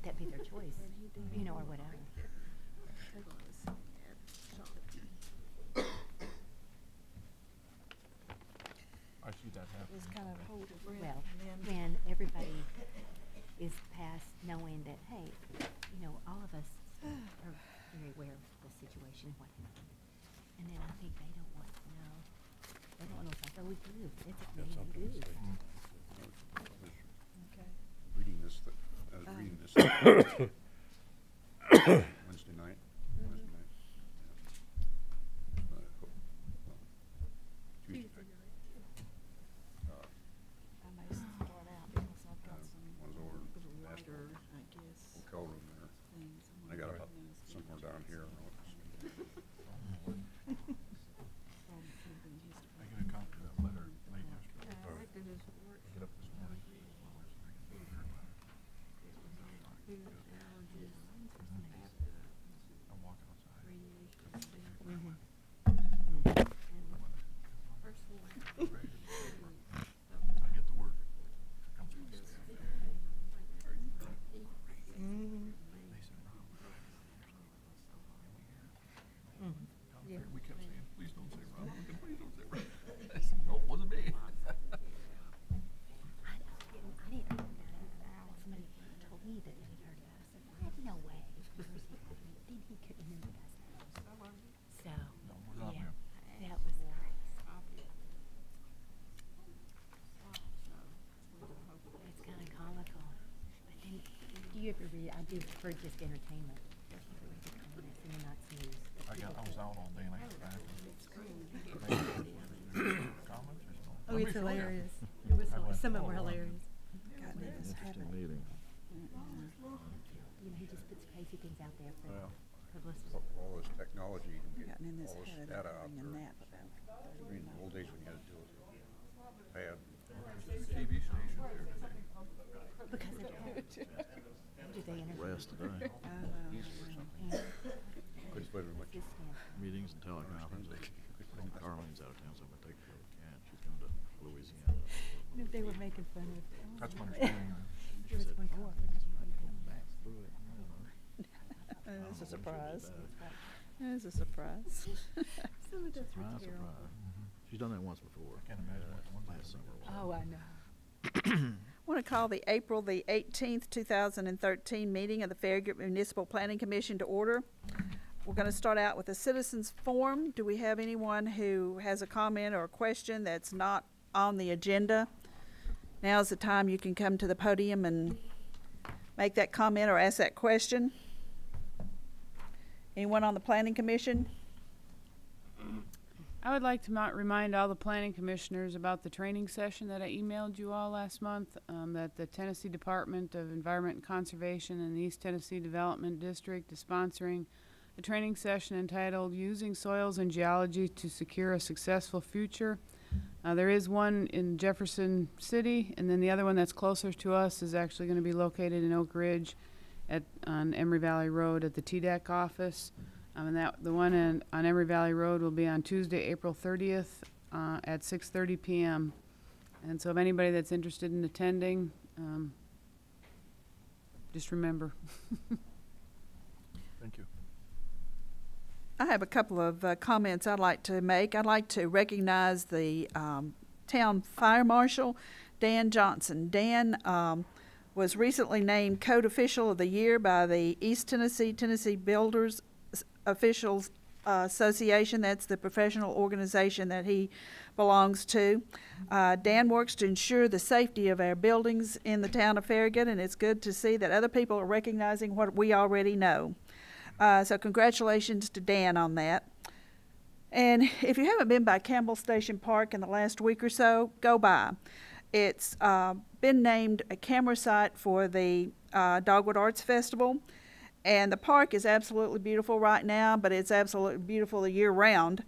let that be their choice, you know, or whatever. I see that happen. It's kind of Well, when everybody is past knowing that, hey, you know, all of us are very aware of the situation and what happened. And then I think they don't want to know. They don't want to know if I we do. It's a Got something to good. say. okay. Reading this, I was reading this Wednesday night. Wednesday night. Yeah. Tuesday night. I may start out because I've got some One's over in little Astor, lighter, I guess, hotel room there. things. I got about somewhere down here. I get a copy of that letter late yesterday. Get up this morning. I'm walking outside. I get to work. Comes from the staff. Are you ready? They said, Rob, Yeah. we kept saying, please don't say Rob. Please don't say Rob. I said, no, it wasn't me. I didn't know about it. Somebody told me that he heard about it. I said, well, no way. Then he couldn't remember that. So, No, we're not yeah, here. that was nice. It's kind of comical. But then, do you ever read? I do for just entertainment. You ever read the comments in the Knox News? I was out all day and I got back. Comments or something? Oh, it's hilarious. It was I went, some of them oh, were wow. hilarious. Gotten in this habit. meeting. You know, he just puts crazy things out there for Well, publicity. all this technology, you can Gotten in get this all this habit data of out having a there. nap about I 30 mean, the old days when you had to deal with a pad. There's a TV station here today. Because of that. Do they interview? Rest today. Couldn't play very much. This stands. Meetings and teleconferences. Carlene's out of town, so I'm gonna take her to camp. She's going to Louisiana. No, they were making fun of. That's my understanding. There was one call. What did you read Back through it. It's a surprise. It's a surprise. Some of those were Surprise, terrible. surprise. She's done that once before. I can't imagine what the ones Last that summer. Oh, I know. I want to call the April the 18th, 2013 meeting of the Farragut Municipal Planning Commission to order. We're going to start out with a citizens forum. Do we have anyone who has a comment or a question that's not on the agenda? Now's the time you can come to the podium and make that comment or ask that question. Anyone on the Planning Commission? I would like to remind all the planning commissioners about the training session that I emailed you all last month, that the Tennessee Department of Environment and Conservation and the East Tennessee Development District is sponsoring a training session entitled Using Soils and Geology to Secure a Successful Future. There is one in Jefferson City, and then the other one that's closer to us is actually going to be located in Oak Ridge on Emory Valley Road at the TDEC office. And the one on Emory Valley Road will be on Tuesday, April 30th at 6:30 p.m. And so if anybody that's interested in attending, just remember. Thank you. I have a couple of comments I'd like to make. I'd like to recognize the town fire marshal, Dan Johnson. Dan was recently named Code Official of the Year by the East Tennessee Builders Officials Association. That's the professional organization that he belongs to. Dan works to ensure the safety of our buildings in the town of Farragut, and it's good to see that other people are recognizing what we already know. So congratulations to Dan on that. And if you haven't been by Campbell Station Park in the last week or so, go by. It's been named a camera site for the Dogwood Arts Festival. And the park is absolutely beautiful right now, but it's absolutely beautiful year-round.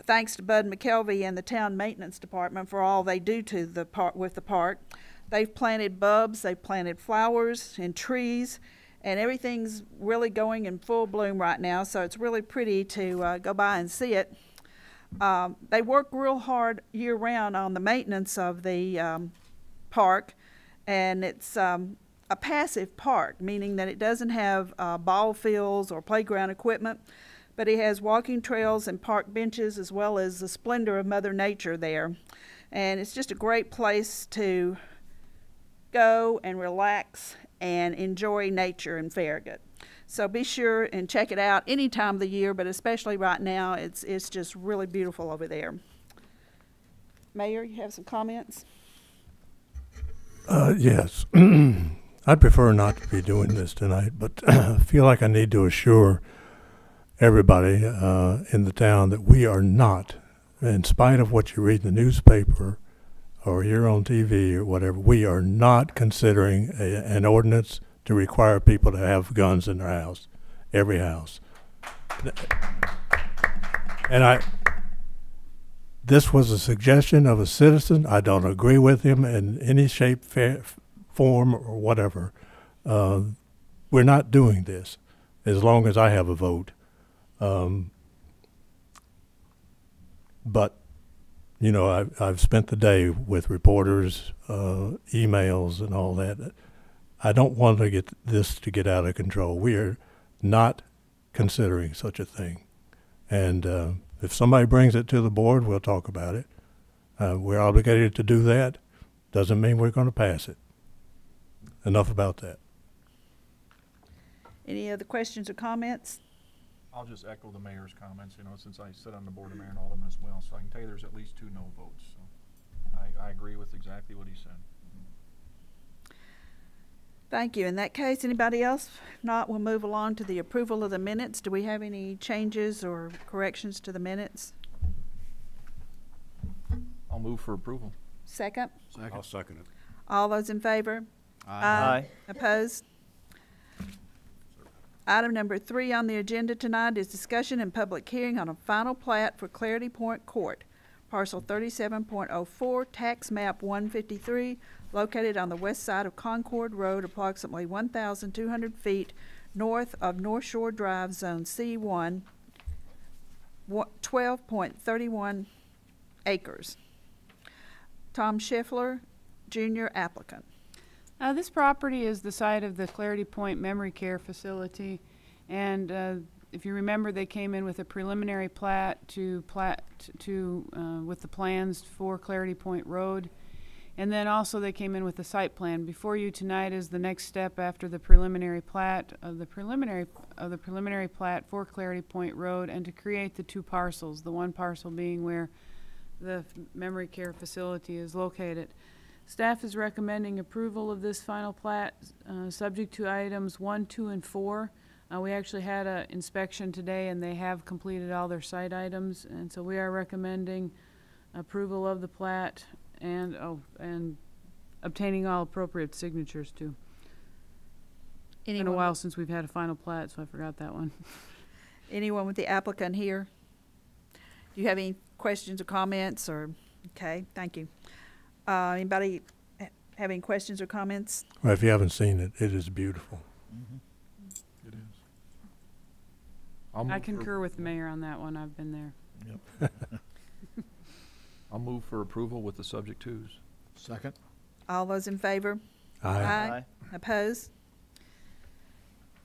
Thanks to Bud McKelvey and the town maintenance department for all they do to the park with the park. They've planted bulbs, they've planted flowers and trees, and everything's really going in full bloom right now. So it's really pretty to go by and see it. They work real hard year-round on the maintenance of the park, and it's a passive park, meaning that it doesn't have ball fields or playground equipment, but it has walking trails and park benches as well as the splendor of Mother Nature there. And it's just a great place to go and relax and enjoy nature in Farragut. So be sure and check it out any time of the year, but especially right now, it's just really beautiful over there. Mayor, you have some comments? Yes. I'd prefer not to be doing this tonight, but I feel like I need to assure everybody in the town that we are not, in spite of what you read in the newspaper or hear on TV or whatever, we are not considering an ordinance to require people to have guns in their house, every house. And this was a suggestion of a citizen. I don't agree with him in any shape, form, or whatever. We're not doing this as long as I have a vote. But, you know, I've spent the day with reporters, emails and all that. I don't want to get out of control. We are not considering such a thing. And if somebody brings it to the board, we'll talk about it. We're obligated to do that. Doesn't mean we're going to pass it. Enough about that. Any other questions or comments? I'll just echo the mayor's comments, you know, since I sit on the board of mayor and aldermen as well, so I can tell you there's at least 2 no votes. So I agree with exactly what he said. Thank you. In that case, anybody else? If not, we'll move along to the approval of the minutes. Do we have any changes or corrections to the minutes? I'll move for approval. Second? I'll second it. All those in favor? Aye. Opposed? Item number 3 on the agenda tonight is discussion and public hearing on a final plat for Clarity Point Court, parcel 37.04, tax map 153, located on the west side of Concord Road, approximately 1,200 feet north of North Shore Drive, Zone C1, 12.31 acres. Tom Schiffler, Jr., applicant. This property is the site of the Clarity Point Memory Care Facility, and if you remember, they came in with a preliminary plat with the plans for Clarity Point Road, and then also they came in with a site plan. Before you tonight is the next step after the preliminary plat of the preliminary plat for Clarity Point Road, and to create the 2 parcels. The one parcel being where the memory care facility is located. Staff is recommending approval of this final plat, subject to items 1, 2, and 4. We actually had an inspection today, and they have completed all their site items, and so we are recommending approval of the plat and obtaining all appropriate signatures too. It's been a while since we've had a final plat, so I forgot that one. Anyone with the applicant here? Do you have any questions or comments? Or okay, thank you. Anybody have any questions or comments? Well, if you haven't seen it, it is beautiful. It is. I concur with the mayor on that one. I've been there. Yep. I'll move for approval with the subject twos. Second. All those in favor? Aye. Opposed?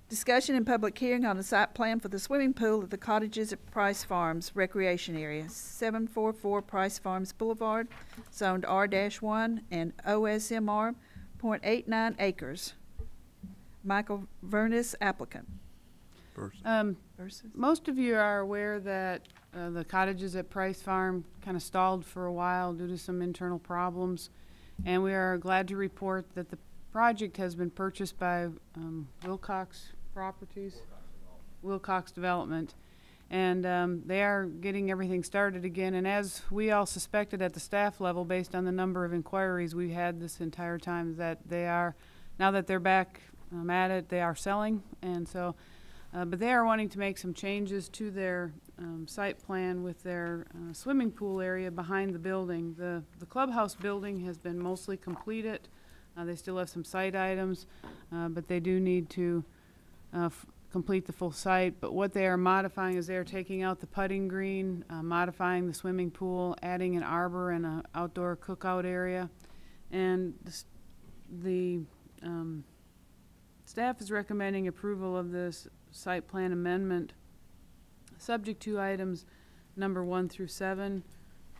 Discussion and public hearing on a site plan for the swimming pool at the cottages at Price Farms Recreation Area, 744 Price Farms Boulevard, zoned R-1 and OSMR, .89 acres. Michael Vernis, applicant. Most of you are aware that the cottages at Price Farm kind of stalled for a while due to some internal problems, and we are glad to report that the project has been purchased by Wilcox Development, and they are getting everything started again. And as we all suspected at the staff level, based on the number of inquiries we had this entire time, that they are, now that they're back at it, they are selling. And so, but they are wanting to make some changes to their site plan with their swimming pool area behind the building. The clubhouse building has been mostly completed. They still have some site items, but they do need to complete the full site. But what they are modifying is they are taking out the putting green, modifying the swimming pool, adding an arbor and an outdoor cookout area. And the Staff is recommending approval of this site plan amendment, subject to items number 1 through 7,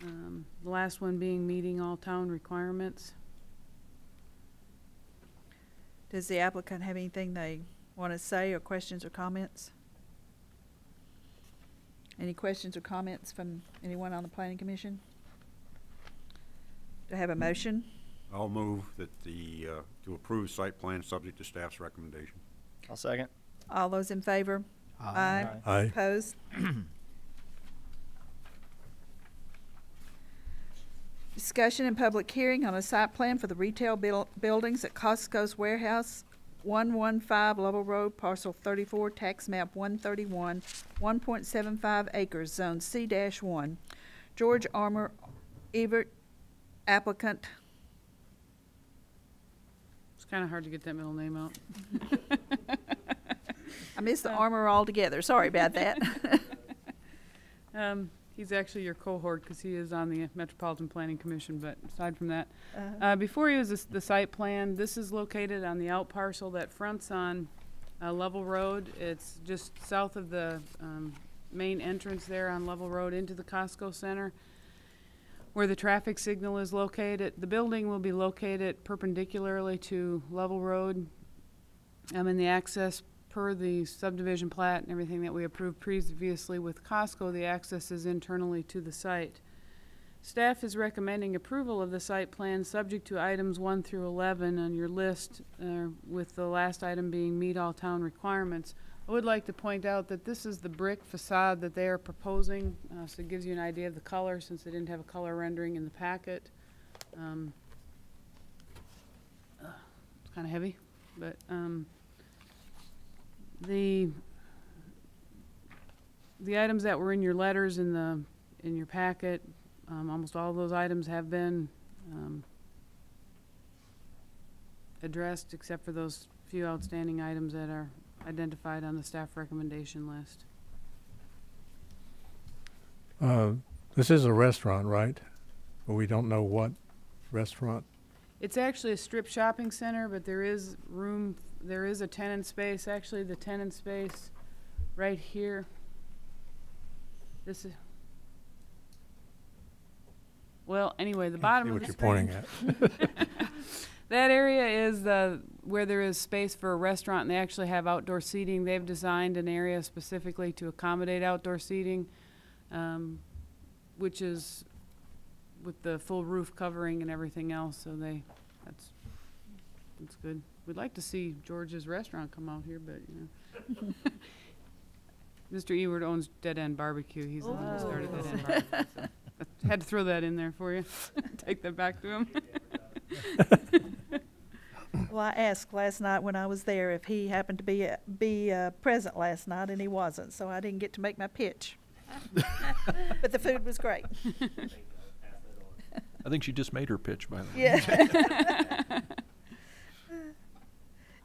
the last one being meeting all town requirements. Does the applicant have anything they want to say, or questions or comments? Any questions or comments from anyone on the planning commission? Do I have a motion? I'll move that to approve site plan subject to staff's recommendation. I'll second. All those in favor? Aye. Aye. Opposed? Discussion and public hearing on a site plan for the retail buildings at Costco's Warehouse, 115 Lovell Road, parcel 34, tax map 131, 1.75 acres, zone C-1. George Armour Evert, applicant. It's kind of hard to get that middle name out. I missed the armor altogether. Sorry about that. He's actually your cohort because he is on the Metropolitan Planning Commission, but aside from that, before he was the site plan, this is located on the out parcel that fronts on Lovell Road. It's just south of the main entrance there on Lovell Road into the Costco Center, where the traffic signal is located. The building will be located perpendicularly to Lovell Road, and the access per the subdivision plat and everything that we approved previously with Costco, the access is internally to the site. Staff is recommending approval of the site plan subject to items 1 through 11 on your list, with the last item being meet all town requirements. I would like to point out that this is the brick facade that they are proposing, so it gives you an idea of the color since they didn't have a color rendering in the packet. It's kind of heavy, but the items that were in your letters in your packet, almost all of those items have been addressed, except for those few outstanding items that are identified on the staff recommendation list. This is a restaurant, right? But we don't know what restaurant. It's actually a strip shopping center, but there is room, there is a tenant space. Actually, the tenant space right here. This is, well, anyway, the bottom See of what the you're screen. pointing at. That area is where there is space for a restaurant, and they actually have outdoor seating. They've designed an area specifically to accommodate outdoor seating, which is with the full roof covering and everything else. So that's good. We'd like to see George's restaurant come out here, but you know. Mr. Ewert owns Dead End Barbecue. He's the one who started Dead End Barbecue. So I had to throw that in there for you. Take that back to him. Well, I asked last night when I was there if he happened to be present last night, and he wasn't, so I didn't get to make my pitch. But the food was great. I think she just made her pitch, by the way. Yeah.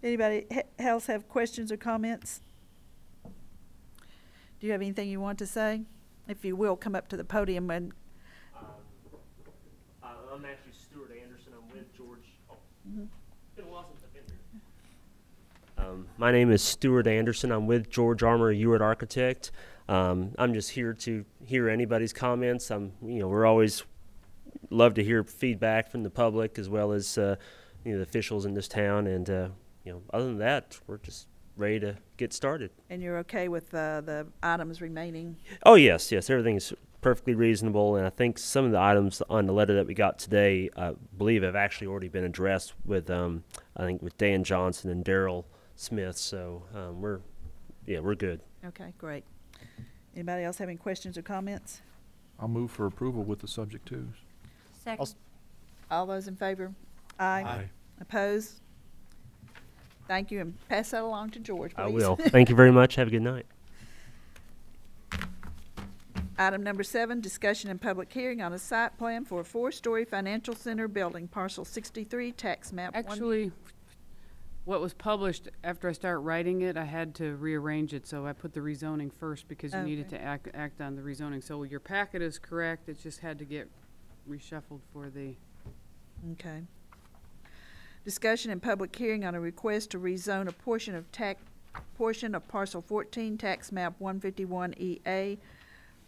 Anybody else have questions or comments? Do you have anything you want to say? If you will, come up to the podium and. I'm actually Stuart Anderson. I'm with George. It's been a while since I've been here. My name is Stuart Anderson. I'm with George Armour Ewert Architect. I'm just here to hear anybody's comments. We're always love to hear feedback from the public as well as the officials in this town. And other than that, we're just ready to get started. And you're okay with the items remaining? Oh yes, everything's perfectly reasonable, and I think some of the items on the letter that we got today, I believe, have actually already been addressed with, I think, with Dan Johnson and Daryl Smith. So we're good. Okay, great. Anybody else have any questions or comments? I'll move for approval with the subject twos. Second. All those in favor? Aye. Aye. Opposed? Thank you, and pass that along to George, please. I will. Thank you very much. Have a good night. Item number 7, discussion and public hearing on a site plan for a 4-story financial center building, parcel 63, tax map 1. Actually, what was published, after I start writing it, I had to rearrange it, so I put the rezoning first because you needed to act on the rezoning. So your packet is correct, it just had to get reshuffled for the... Okay. Discussion and public hearing on a request to rezone a portion of parcel 14, tax map 151 EA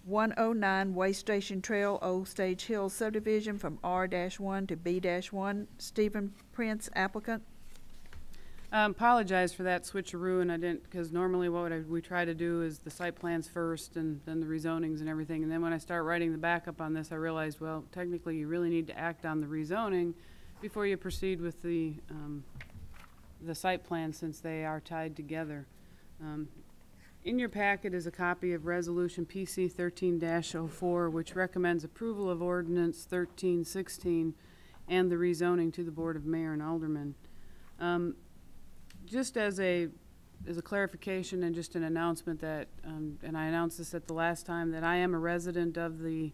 109 Way Station Trail, Old Stage Hill subdivision from R-1 to B-1. Stephen Prince, applicant. Apologize for that switcheroo, and I didn't, because normally what we try to do is the site plans first and then the rezonings and everything. And then when I start writing the backup on this, I realized, well, technically you really need to act on the rezoning before you proceed with the site plan, since they are tied together. In your packet is a copy of Resolution PC 13-04, which recommends approval of Ordinance 1316 and the rezoning to the Board of Mayor and Aldermen. Just as a clarification and just an announcement that, and I announced this at the last time, that I am a resident of the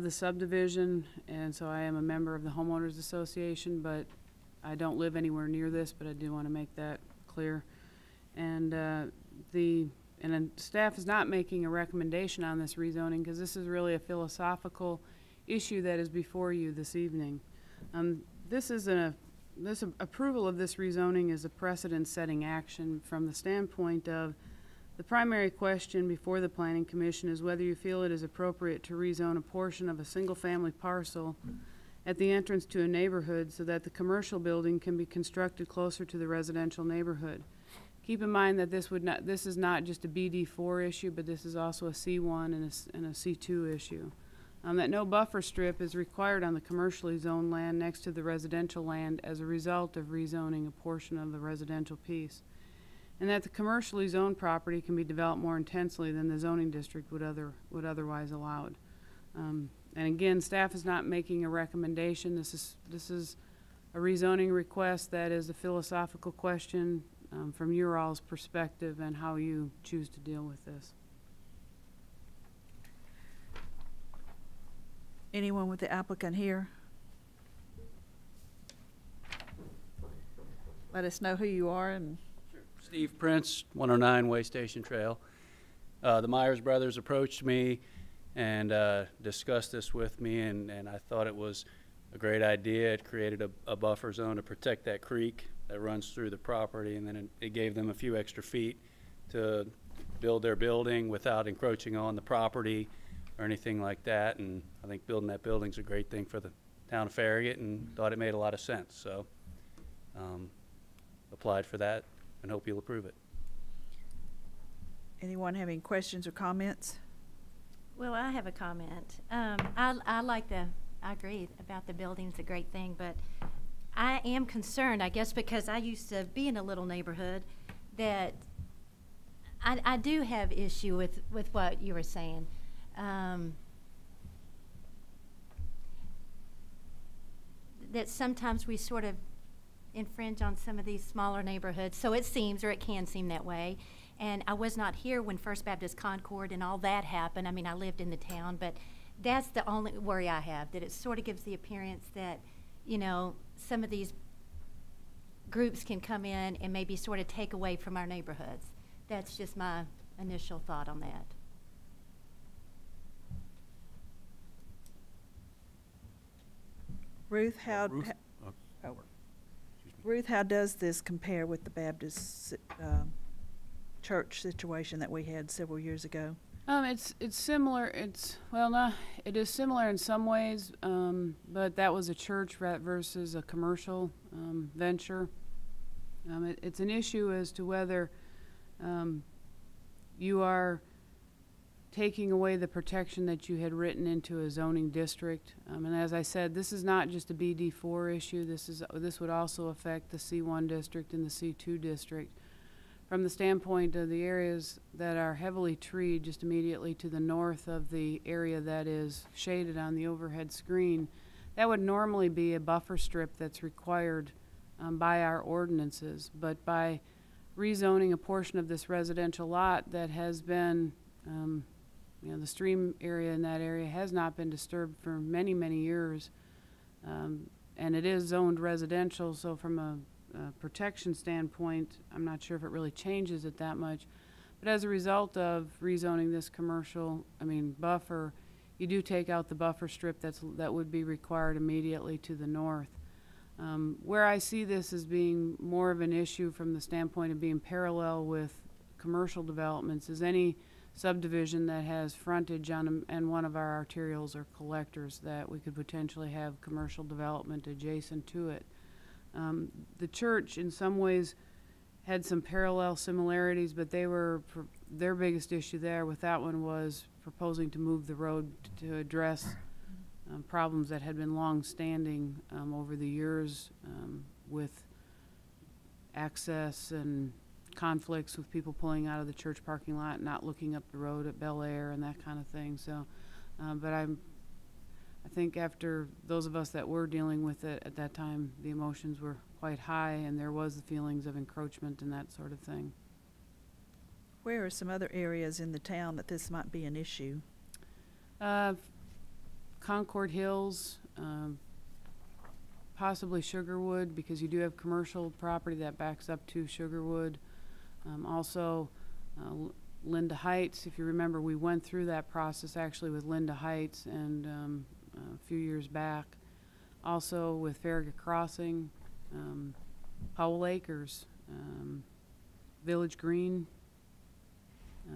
subdivision, and so I am a member of the Homeowners Association, but I don't live anywhere near this, but I do want to make that clear. And then staff is not making a recommendation on this rezoning, because this is really a philosophical issue that is before you this evening. This approval of this rezoning is a precedent-setting action from the standpoint of the primary question before the Planning Commission is whether you feel it is appropriate to rezone a portion of a single-family parcel at the entrance to a neighborhood so that the commercial building can be constructed closer to the residential neighborhood. Keep in mind that this is not just a BD4 issue, but this is also a C1 and a C2 issue. That no buffer strip is required on the commercially zoned land next to the residential land as a result of rezoning a portion of the residential piece. And that the commercially zoned property can be developed more intensely than the zoning district would otherwise allowed. And again, staff is not making a recommendation. This is a rezoning request that is a philosophical question from your all's perspective and how you choose to deal with this. Anyone with the applicant here? Let us know who you are and. Steve Prince, 109 Way Station Trail. The Myers brothers approached me and discussed this with me, and I thought it was a great idea. It created a buffer zone to protect that creek that runs through the property, and then it gave them a few extra feet to build their building without encroaching on the property or anything like that. And I think building that building's a great thing for the town of Farragut, and thought it made a lot of sense. So applied for that and hope you'll approve it. Anyone have any questions or comments? Well, I have a comment. I agree about the building. It's a great thing, but I am concerned, I guess, because I used to be in a little neighborhood, that I do have issue with what you were saying. That sometimes we sort of infringe on some of these smaller neighborhoods, so it seems, or it can seem that way. And I was not here when First Baptist Concord and all that happened. I mean, I lived in the town, but that's the only worry I have, that it sort of gives the appearance that, you know, some of these groups can come in and maybe sort of take away from our neighborhoods. That's just my initial thought on that. Ruth, Ruth, how does this compare with the Baptist church situation that we had several years ago? It's similar. It is similar in some ways, but that was a church versus a commercial venture. It's an issue as to whether you are taking away the protection that you had written into a zoning district. And as I said, this is not just a BD4 issue. This would also affect the C1 district and the C2 district. From the standpoint of the areas that are heavily treed just immediately to the north of the area that is shaded on the overhead screen, that would normally be a buffer strip that's required by our ordinances. But by rezoning a portion of this residential lot that has been, the stream area in that area has not been disturbed for many, many years, and it is zoned residential, so from a protection standpoint, I'm not sure if it really changes it that much. But as a result of rezoning this buffer, you do take out the buffer strip that would be required immediately to the north. Where I see this as being more of an issue from the standpoint of being parallel with commercial developments is any subdivision that has frontage on and one of our arterials or collectors that we could potentially have commercial development adjacent to it. The church in some ways had some parallel similarities, but their biggest issue there with that one was proposing to move the road to address problems that had been long-standing over the years with access and conflicts with people pulling out of the church parking lot and not looking up the road at Bel Air and that kind of thing. So, but I think after those of us that were dealing with it at that time, the emotions were quite high and there was the feelings of encroachment and that sort of thing. Where are some other areas in the town that this might be an issue? Concord Hills, possibly Sugarwood, because you do have commercial property that backs up to Sugarwood. Also, Linda Heights, if you remember, we went through that process actually with Linda Heights and a few years back. Also with Farragut Crossing, Powell Acres, Village Green.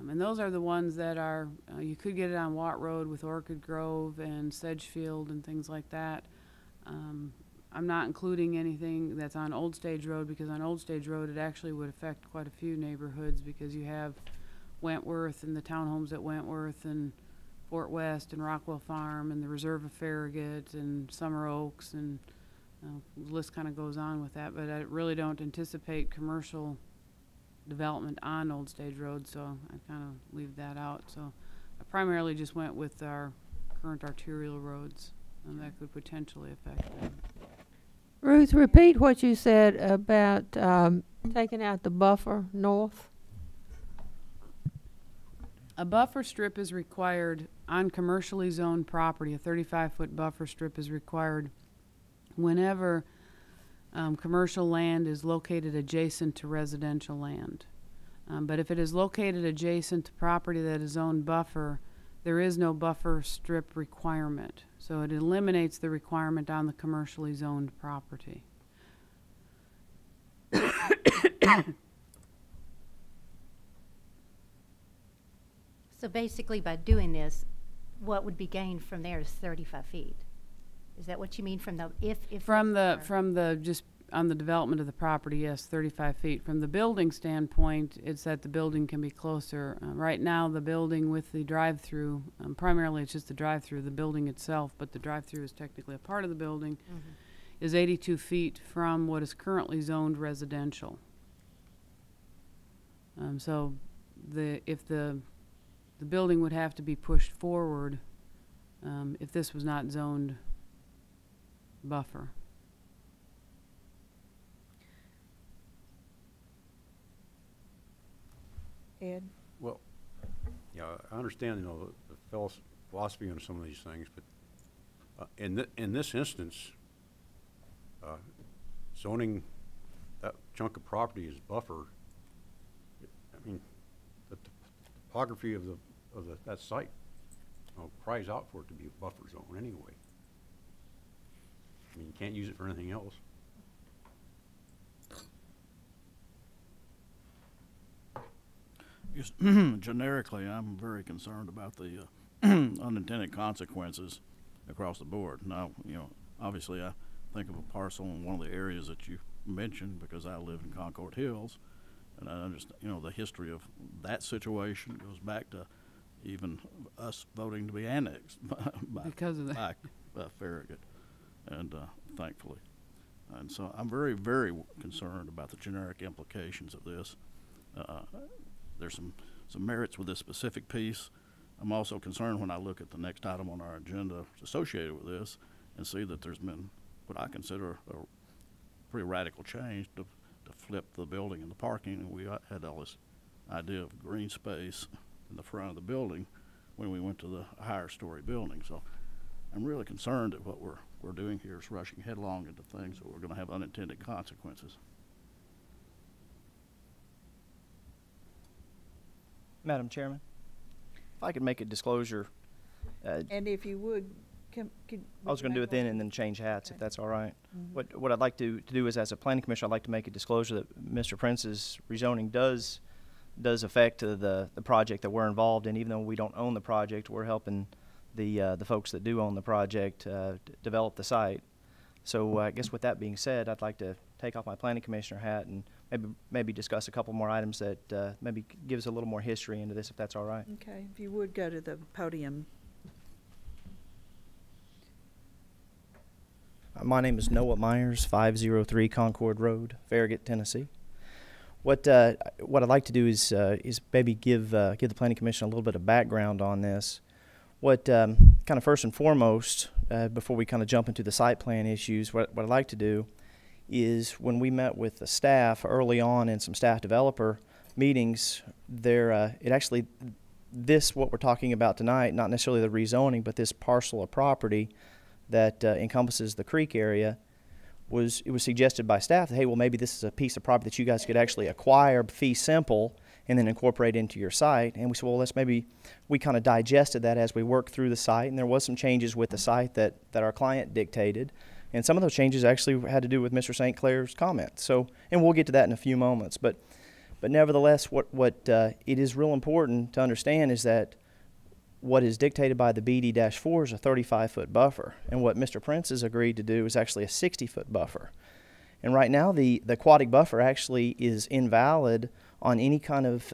And those are the ones that are, you could get it on Watt Road with Orchid Grove and Sedgefield and things like that. I'm not including anything that's on Old Stage Road, because on Old Stage Road it actually would affect quite a few neighborhoods, because you have Wentworth and the townhomes at Wentworth and Fort West and Rockwell Farm and the Reserve of Farragut and Summer Oaks, and the list kind of goes on with that. But I really don't anticipate commercial development on Old Stage Road, so I kind of leave that out. So I primarily just went with our current arterial roads, and that could potentially affect them. Ruth, repeat what you said about taking out the buffer north. A buffer strip is required on commercially zoned property. A 35-foot buffer strip is required whenever commercial land is located adjacent to residential land. But if it is located adjacent to property that is zoned buffer, there is no buffer strip requirement. So it eliminates the requirement on the commercially zoned property. So basically, by doing this, what would be gained from there is 35 feet. Is that what you mean from the, if From the just on the development of the property, yes, 35 feet. From the building standpoint, it's that the building can be closer. Right now, the building with the drive-through, primarily it's just the drive-through, the building itself, but the drive-through is technically a part of the building, is 82 feet from what is currently zoned residential. So if the building would have to be pushed forward if this was not zoned buffer. Ed? Well, yeah, I understand, you know, the philosophy on some of these things, but in this instance, zoning that chunk of property as buffer, I mean, the topography of that site, you know, cries out for it to be a buffer zone anyway. I mean, you can't use it for anything else. Just generically, I'm very concerned about the unintended consequences across the board. Now, you know, obviously I think of a parcel in one of the areas that you mentioned because I live in Concord Hills, and I understand, you know, the history of that situation goes back to even us voting to be annexed Because of that. by Farragut, and thankfully. And so I'm very, very concerned about the generic implications of this. There's some merits with this specific piece. I'm also concerned when I look at the next item on our agenda associated with this and see that there's been what I consider a pretty radical change to flip the building and the parking. And we had all this idea of green space in the front of the building when we went to the higher story building. So I'm really concerned that what we're doing here is rushing headlong into things that we're going to have unintended consequences. Madam Chairman, if I could make a disclosure. And if you would, I was going to do it then and then change hats, if that's all right. What I'd like to do is, as a planning commissioner, I'd like to make a disclosure that Mr. Prince's rezoning does affect the project that we're involved in. Even though we don't own the project, we're helping the folks that do own the project develop the site. So I guess with that being said, I'd like to take off my planning commissioner hat and maybe discuss a couple more items that maybe gives a little more history into this, if that's all right. Okay, if you would go to the podium. My name is Noah Myers, 503 Concord Road, Farragut, Tennessee. What I'd like to do is maybe give the Planning Commission a little bit of background on this. What kind of first and foremost, before we kind of jump into the site plan issues, what I'd like to do is, when we met with the staff early on in some staff developer meetings, what we're talking about tonight, not necessarily the rezoning, but this parcel of property that encompasses the creek area, it was suggested by staff that, hey, well, maybe this is a piece of property that you guys could actually acquire fee simple and then incorporate into your site. And we said, well, we kind of digested that as we worked through the site, and there was some changes with the site that our client dictated. And some of those changes actually had to do with Mr. St. Clair's comments. So, and we'll get to that in a few moments. But nevertheless, what it is real important to understand is that what is dictated by the BD-4 is a 35-foot buffer, and what Mr. Prince has agreed to do is actually a 60-foot buffer. And right now, the aquatic buffer actually is invalid on any kind of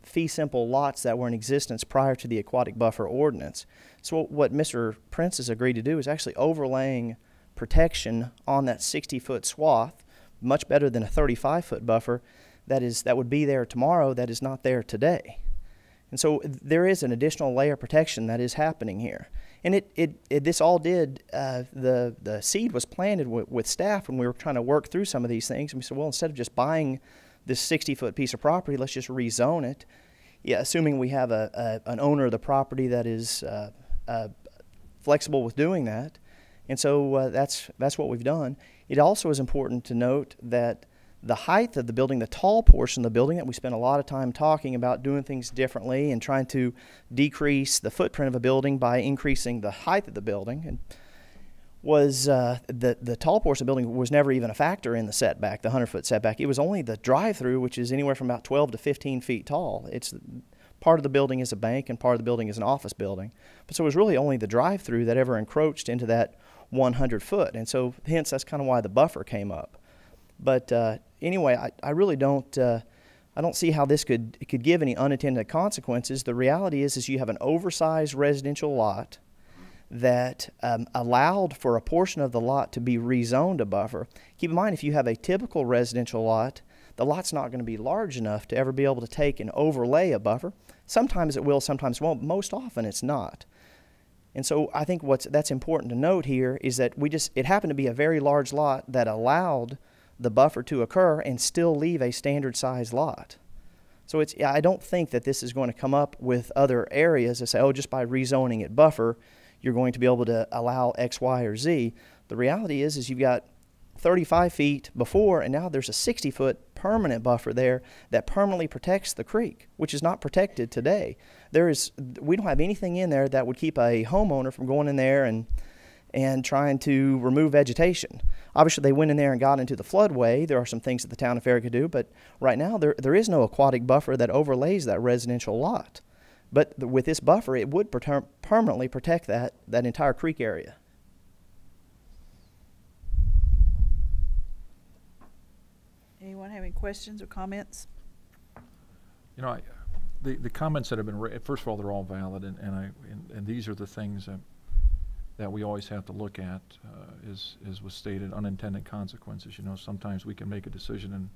fee simple lots that were in existence prior to the aquatic buffer ordinance. So what Mr. Prince has agreed to do is actually overlaying protection on that 60-foot swath, much better than a 35-foot buffer that would be there tomorrow that is not there today. And so there is an additional layer of protection that is happening here. And this all did, the seed was planted with staff when we were trying to work through some of these things. And we said, well, instead of just buying this 60-foot piece of property, let's just rezone it. Yeah, assuming we have an owner of the property that is flexible with doing that. And so that's what we've done. It also is important to note that the height of the building, the tall portion of the building that we spent a lot of time talking about doing things differently and trying to decrease the footprint of a building by increasing the height of the building, and was the tall portion of the building was never even a factor in the setback, the 100-foot setback. It was only the drive-through, which is anywhere from about 12 to 15 feet tall. It's part of the building is a bank and part of the building is an office building. But so it was really only the drive-through that ever encroached into that 100-foot, and so hence that's kind of why the buffer came up. But anyway, I really don't see how this could give any unintended consequences. The reality is you have an oversized residential lot that allowed for a portion of the lot to be rezoned a buffer. Keep in mind, if you have a typical residential lot, the lot's not going to be large enough to ever be able to take and overlay a buffer. Sometimes it will, sometimes it won't. Most often it's not. And so I think that's important to note here is that it happened to be a very large lot that allowed the buffer to occur and still leave a standard size lot. So I don't think that this is going to come up with other areas that say, oh, just by rezoning it buffer, you're going to be able to allow X, Y, or Z. The reality is you've got 35 feet before, and now there's a 60-foot permanent buffer there that permanently protects the creek, which is not protected today. We don't have anything in there that would keep a homeowner from going in there and trying to remove vegetation. Obviously, they went in there and got into the floodway. There are some things that the town of Farragut could do, but right now there is no aquatic buffer that overlays that residential lot. But with this buffer, it would permanently protect that entire creek area. Anyone have any questions or comments? You know, the comments that have been raised, first of all, they're all valid, and these are the things that we always have to look at, as was stated, unintended consequences. You know, sometimes we can make a decision in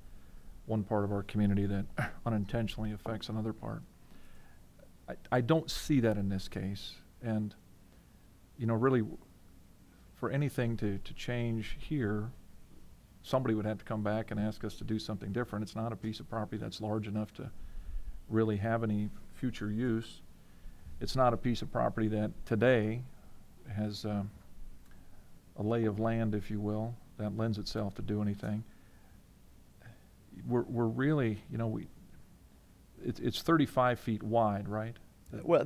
one part of our community that unintentionally affects another part. I don't see that in this case, and you know, really, for anything to change here, somebody would have to come back and ask us to do something different. It's not a piece of property that's large enough to really have any future use. It's not a piece of property that today has a lay of land, if you will, that lends itself to do anything. We're really, you know, it's 35 feet wide, right? Well,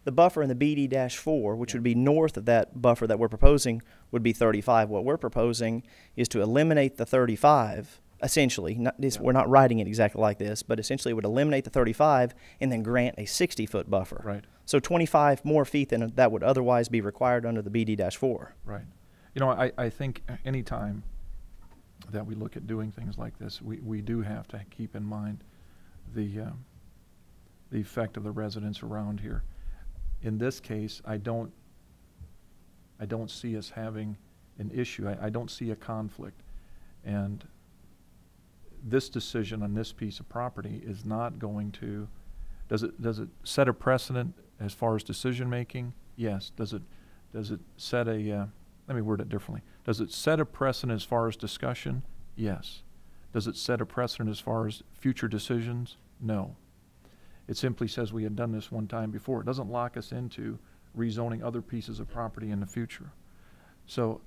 the buffer in the BD-4, which would be north of that buffer that we're proposing, would be 35. What we're proposing is to eliminate the 35, essentially. We're not writing it exactly like this, but essentially it would eliminate the 35 and then grant a 60-foot buffer. Right. So 25 more feet than that would otherwise be required under the BD-4. Right. You know, I think any time that we look at doing things like this, we do have to keep in mind the effect of the residents around here. In this case, I don't see us having an issue. I don't see a conflict. And this decision on this piece of property is not going to, does it set a precedent as far as decision making? Yes. Does it set a, let me word it differently. Does it set a precedent as far as discussion? Yes. Does it set a precedent as far as future decisions? No. It simply says we had done this one time before. It doesn't lock us into rezoning other pieces of property in the future. So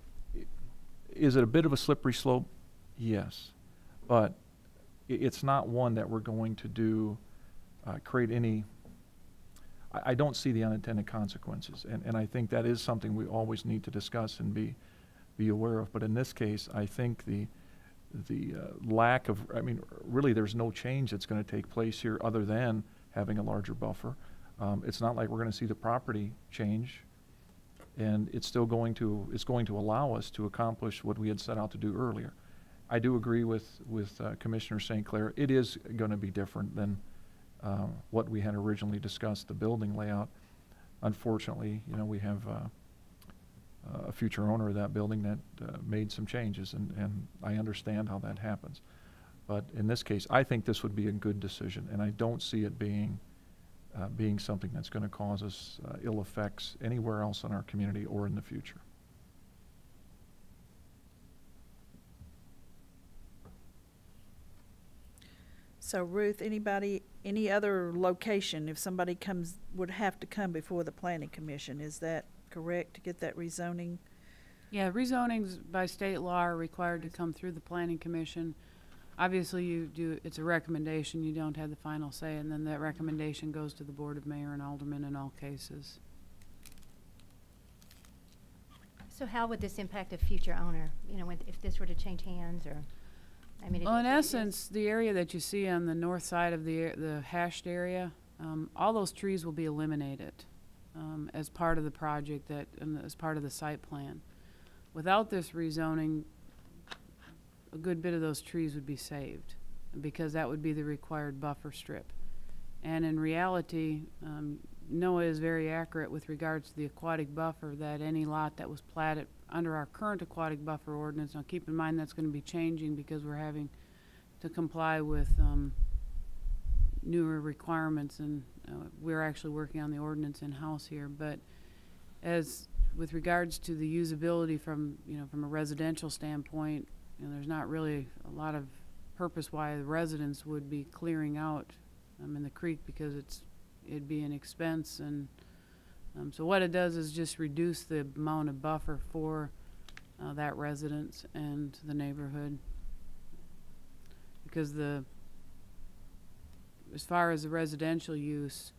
is it a bit of a slippery slope? Yes. But it's not one that we're going to do, create any, I don't see the unintended consequences. And I think that is something we always need to discuss and be aware of. But in this case, I think the lack of, I mean, really there's no change that's going to take place here other than having a larger buffer. It's not like we're going to see the property change, and it's going to allow us to accomplish what we had set out to do earlier. I do agree with Commissioner St. Clair. It is going to be different than what we had originally discussed, the building layout. Unfortunately, you know, we have a future owner of that building that made some changes, and I understand how that happens. But in this case, I think this would be a good decision, and I don't see it being something that's going to cause us ill effects anywhere else in our community or in the future. So Ruth, any other location, if somebody would have to come before the Planning Commission, is that correct, to get that rezoning? Yeah, rezonings by state law are required to come through the Planning Commission. Obviously, it's a recommendation, you don't have the final say, and then that recommendation goes to the Board of Mayor and Aldermen in all cases. So how would this impact a future owner, you know, if this were to change hands, or, I mean, Well, in essence, the area that you see on the north side of the hashed area, all those trees will be eliminated as part of the project, as part of the site plan. Without this rezoning, a good bit of those trees would be saved, because that would be the required buffer strip. And in reality, NOAA is very accurate with regards to the aquatic buffer, that any lot that was platted under our current aquatic buffer ordinance, now keep in mind that's going to be changing because we're having to comply with newer requirements, and we're actually working on the ordinance in-house here. But as with regards to the usability from a residential standpoint, there's not really a lot of purpose why the residents would be clearing out in the creek, because it'd be an expense, and so what it does is just reduce the amount of buffer for that residence and the neighborhood, because as far as the residential use,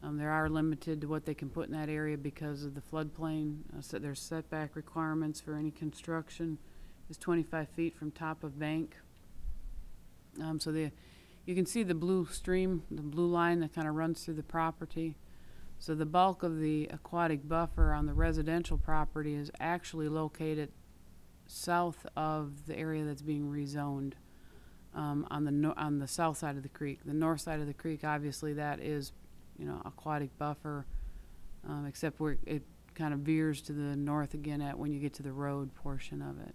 they are limited to what they can put in that area because of the floodplain. So there's setback requirements for any construction is 25 feet from top of bank. So you can see the blue stream, the blue line that kind of runs through the property. So the bulk of the aquatic buffer on the residential property is actually located south of the area that's being rezoned, on the south side of the creek. The north side of the creek, obviously, that is, aquatic buffer, except where it kind of veers to the north again when you get to the road portion of it.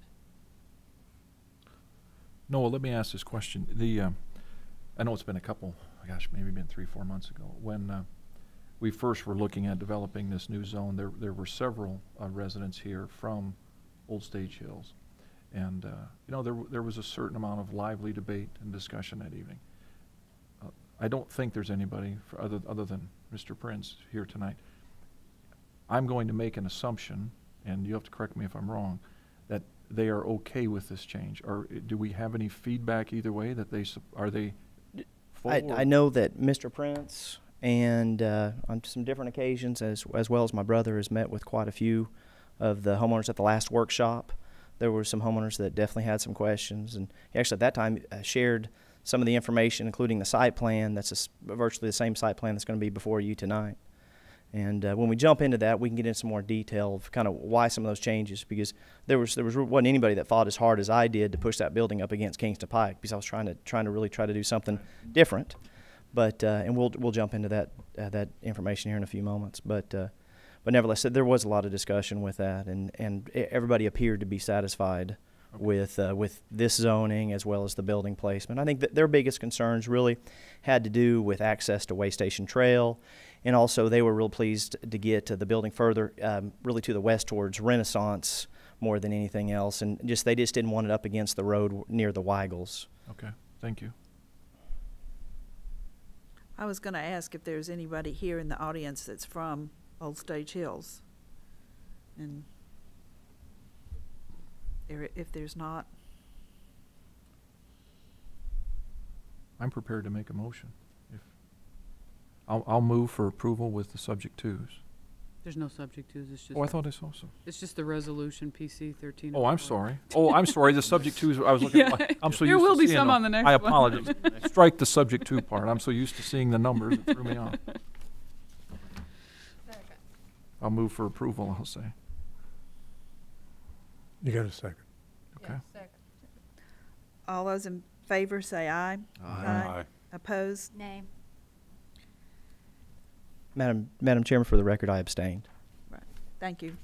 Noah, let me ask this question. I know it's been maybe been 3-4 months ago, when we first were looking at developing this new zone. There were several residents here from Old Stage Hills, and there was a certain amount of lively debate and discussion that evening. I don't think there's anybody other than Mr. Prince here tonight. I'm going to make an assumption, and you have to correct me if I'm wrong, that they are okay with this change. Or do we have any feedback either way that are they full? I know that Mr. Prince And on some different occasions, as well as my brother has met with quite a few of the homeowners at the last workshop. There were some homeowners that definitely had some questions, and he actually at that time shared some of the information, including the site plan. That's virtually the same site plan that's going to be before you tonight. And when we jump into that, we can get into some more detail of kind of why some of those changes, because wasn't anybody that fought as hard as I did to push that building up against Kingston Pike, because I was trying to really do something different. But and we'll jump into that information here in a few moments. But nevertheless, there was a lot of discussion with that, and everybody appeared to be satisfied with this zoning as well as the building placement. I think that their biggest concerns really had to do with access to Way Station Trail, and also they were real pleased to get to the building further, really to the west towards Renaissance more than anything else, and they just didn't want it up against the road near the Weigels. Okay, thank you. I was going to ask if there's anybody here in the audience that's from Old Stage Hills, and if there's not, I'm prepared to make a motion. I'll move for approval with the subject twos. There's no subject twos. It's just. Oh, I thought I saw some. It's just the resolution PC 13. Oh, I'm sorry. Oh, I'm sorry. The subject twos. I was looking. Yeah. I'm so There used will to be seeing some them. on the next I one. apologize. Strike the subject two part. I'm so used to seeing the numbers it threw me off. I'll move for approval. I'll say. You got a second? Okay. all those in favor say aye. Aye. Opposed? Nay. Madam Chairman, for the record, I abstained. Thank you.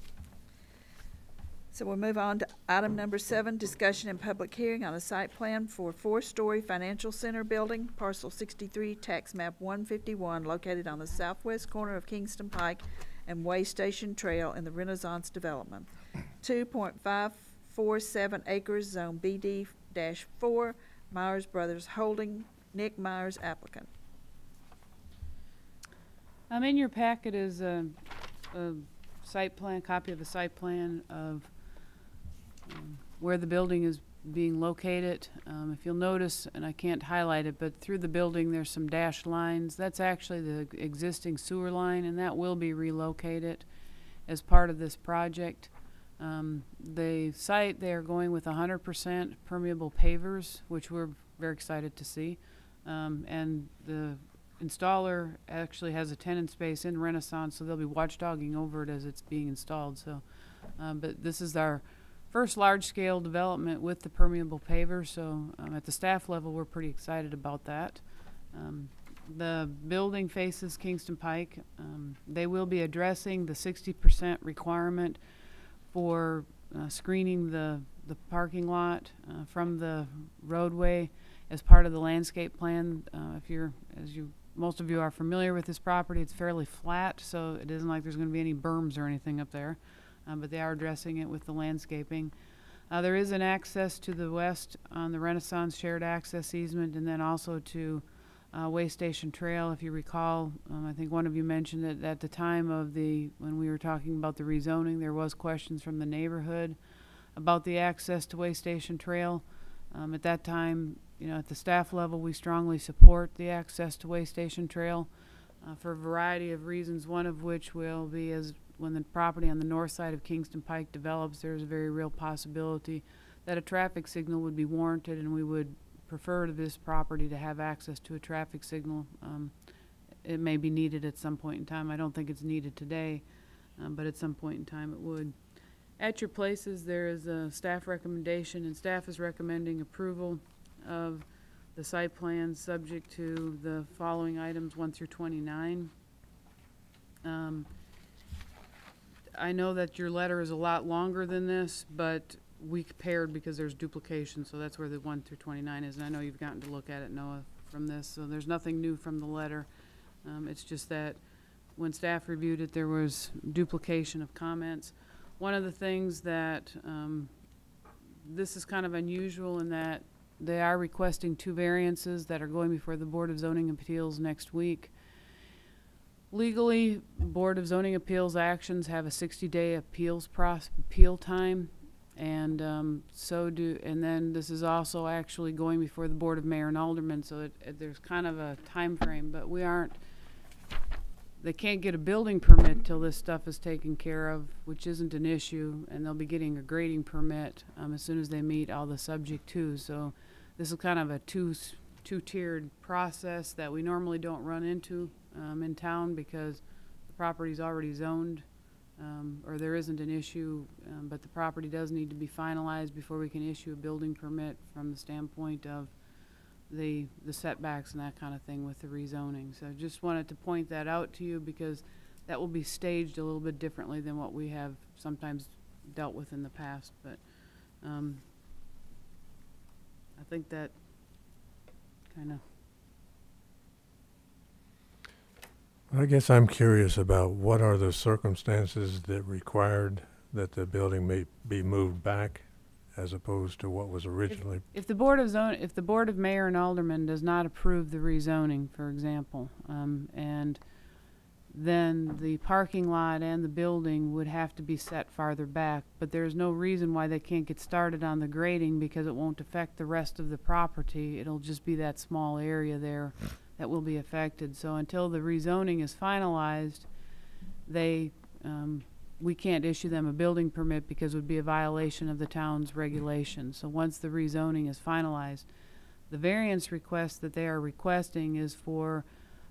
So we'll move on to item number 7, discussion and public hearing on a site plan for 4-story financial center building, parcel 63, tax map 151, located on the southwest corner of Kingston Pike and Way Station Trail in the Renaissance development. 2.547 acres, zone BD-4, Myers Brothers Holding, Nick Myers applicant. In your packet is a site plan, copy of a site plan of where the building is being located. If you'll notice, and I can't highlight it, but through the building there's some dashed lines. That's actually the existing sewer line, and that will be relocated as part of this project. The site, they are going with 100% permeable pavers, which we're very excited to see. And the installer actually has a tenant space in Renaissance, so they'll be watchdogging over it as it's being installed. So, but this is our first large-scale development with the permeable paver, so at the staff level, we're pretty excited about that. The building faces Kingston Pike. They will be addressing the 60% requirement for screening the parking lot from the roadway as part of the landscape plan. Most of you are familiar with this property, it's fairly flat, so it isn't like there's going to be any berms or anything up there, but they are addressing it with the landscaping. There is an access to the west on the Renaissance shared access easement, and then also to Way Station Trail. If you recall, I think one of you mentioned that at the time of when we were talking about the rezoning, there was questions from the neighborhood about the access to Way Station Trail. At that time, at the staff level, we strongly support the access to Way Station Trail for a variety of reasons, one of which will be when the property on the north side of Kingston Pike develops, there's a very real possibility that a traffic signal would be warranted, and we would prefer to this property to have access to a traffic signal. It may be needed at some point in time. I don't think it's needed today, but at some point in time it would. At your places, there is a staff recommendation, and staff is recommending approval of the site plan subject to the following items 1 through 29. I know that your letter is a lot longer than this, but we compared because there's duplication, so that's where the 1 through 29 is, and I know you've gotten to look at it, Noah, from this, so there's nothing new from the letter. It's just that when staff reviewed it, there was duplication of comments. One of the things that this is kind of unusual in that they are requesting 2 variances that are going before the Board of Zoning Appeals next week. Legally, Board of Zoning Appeals actions have a 60-day appeal time, and and then this is also actually going before the Board of Mayor and Aldermen, so there's kind of a time frame, but we aren't they can't get a building permit till this stuff is taken care of, which isn't an issue, and they'll be getting a grading permit as soon as they meet all the subject twos. So this is kind of a two-tiered process that we normally don't run into in town because the property's already zoned, or there isn't an issue, but the property does need to be finalized before we can issue a building permit from the standpoint of the setbacks and that kind of thing with the rezoning. So just wanted to point that out to you because that will be staged a little bit differently than what we have sometimes dealt with in the past. But I think that kind of. I guess I'm curious about what are the circumstances that required that the building may be moved back as opposed to what was originally. If the board of mayor and aldermen does not approve the rezoning, for example, and then the parking lot and the building would have to be set farther back, but there's no reason why they can't get started on the grading because it won't affect the rest of the property. It'll just be that small area there that will be affected. So until the rezoning is finalized, we can't issue them a building permit because it would be a violation of the town's regulations. So once the rezoning is finalized, the variance request that they are requesting is for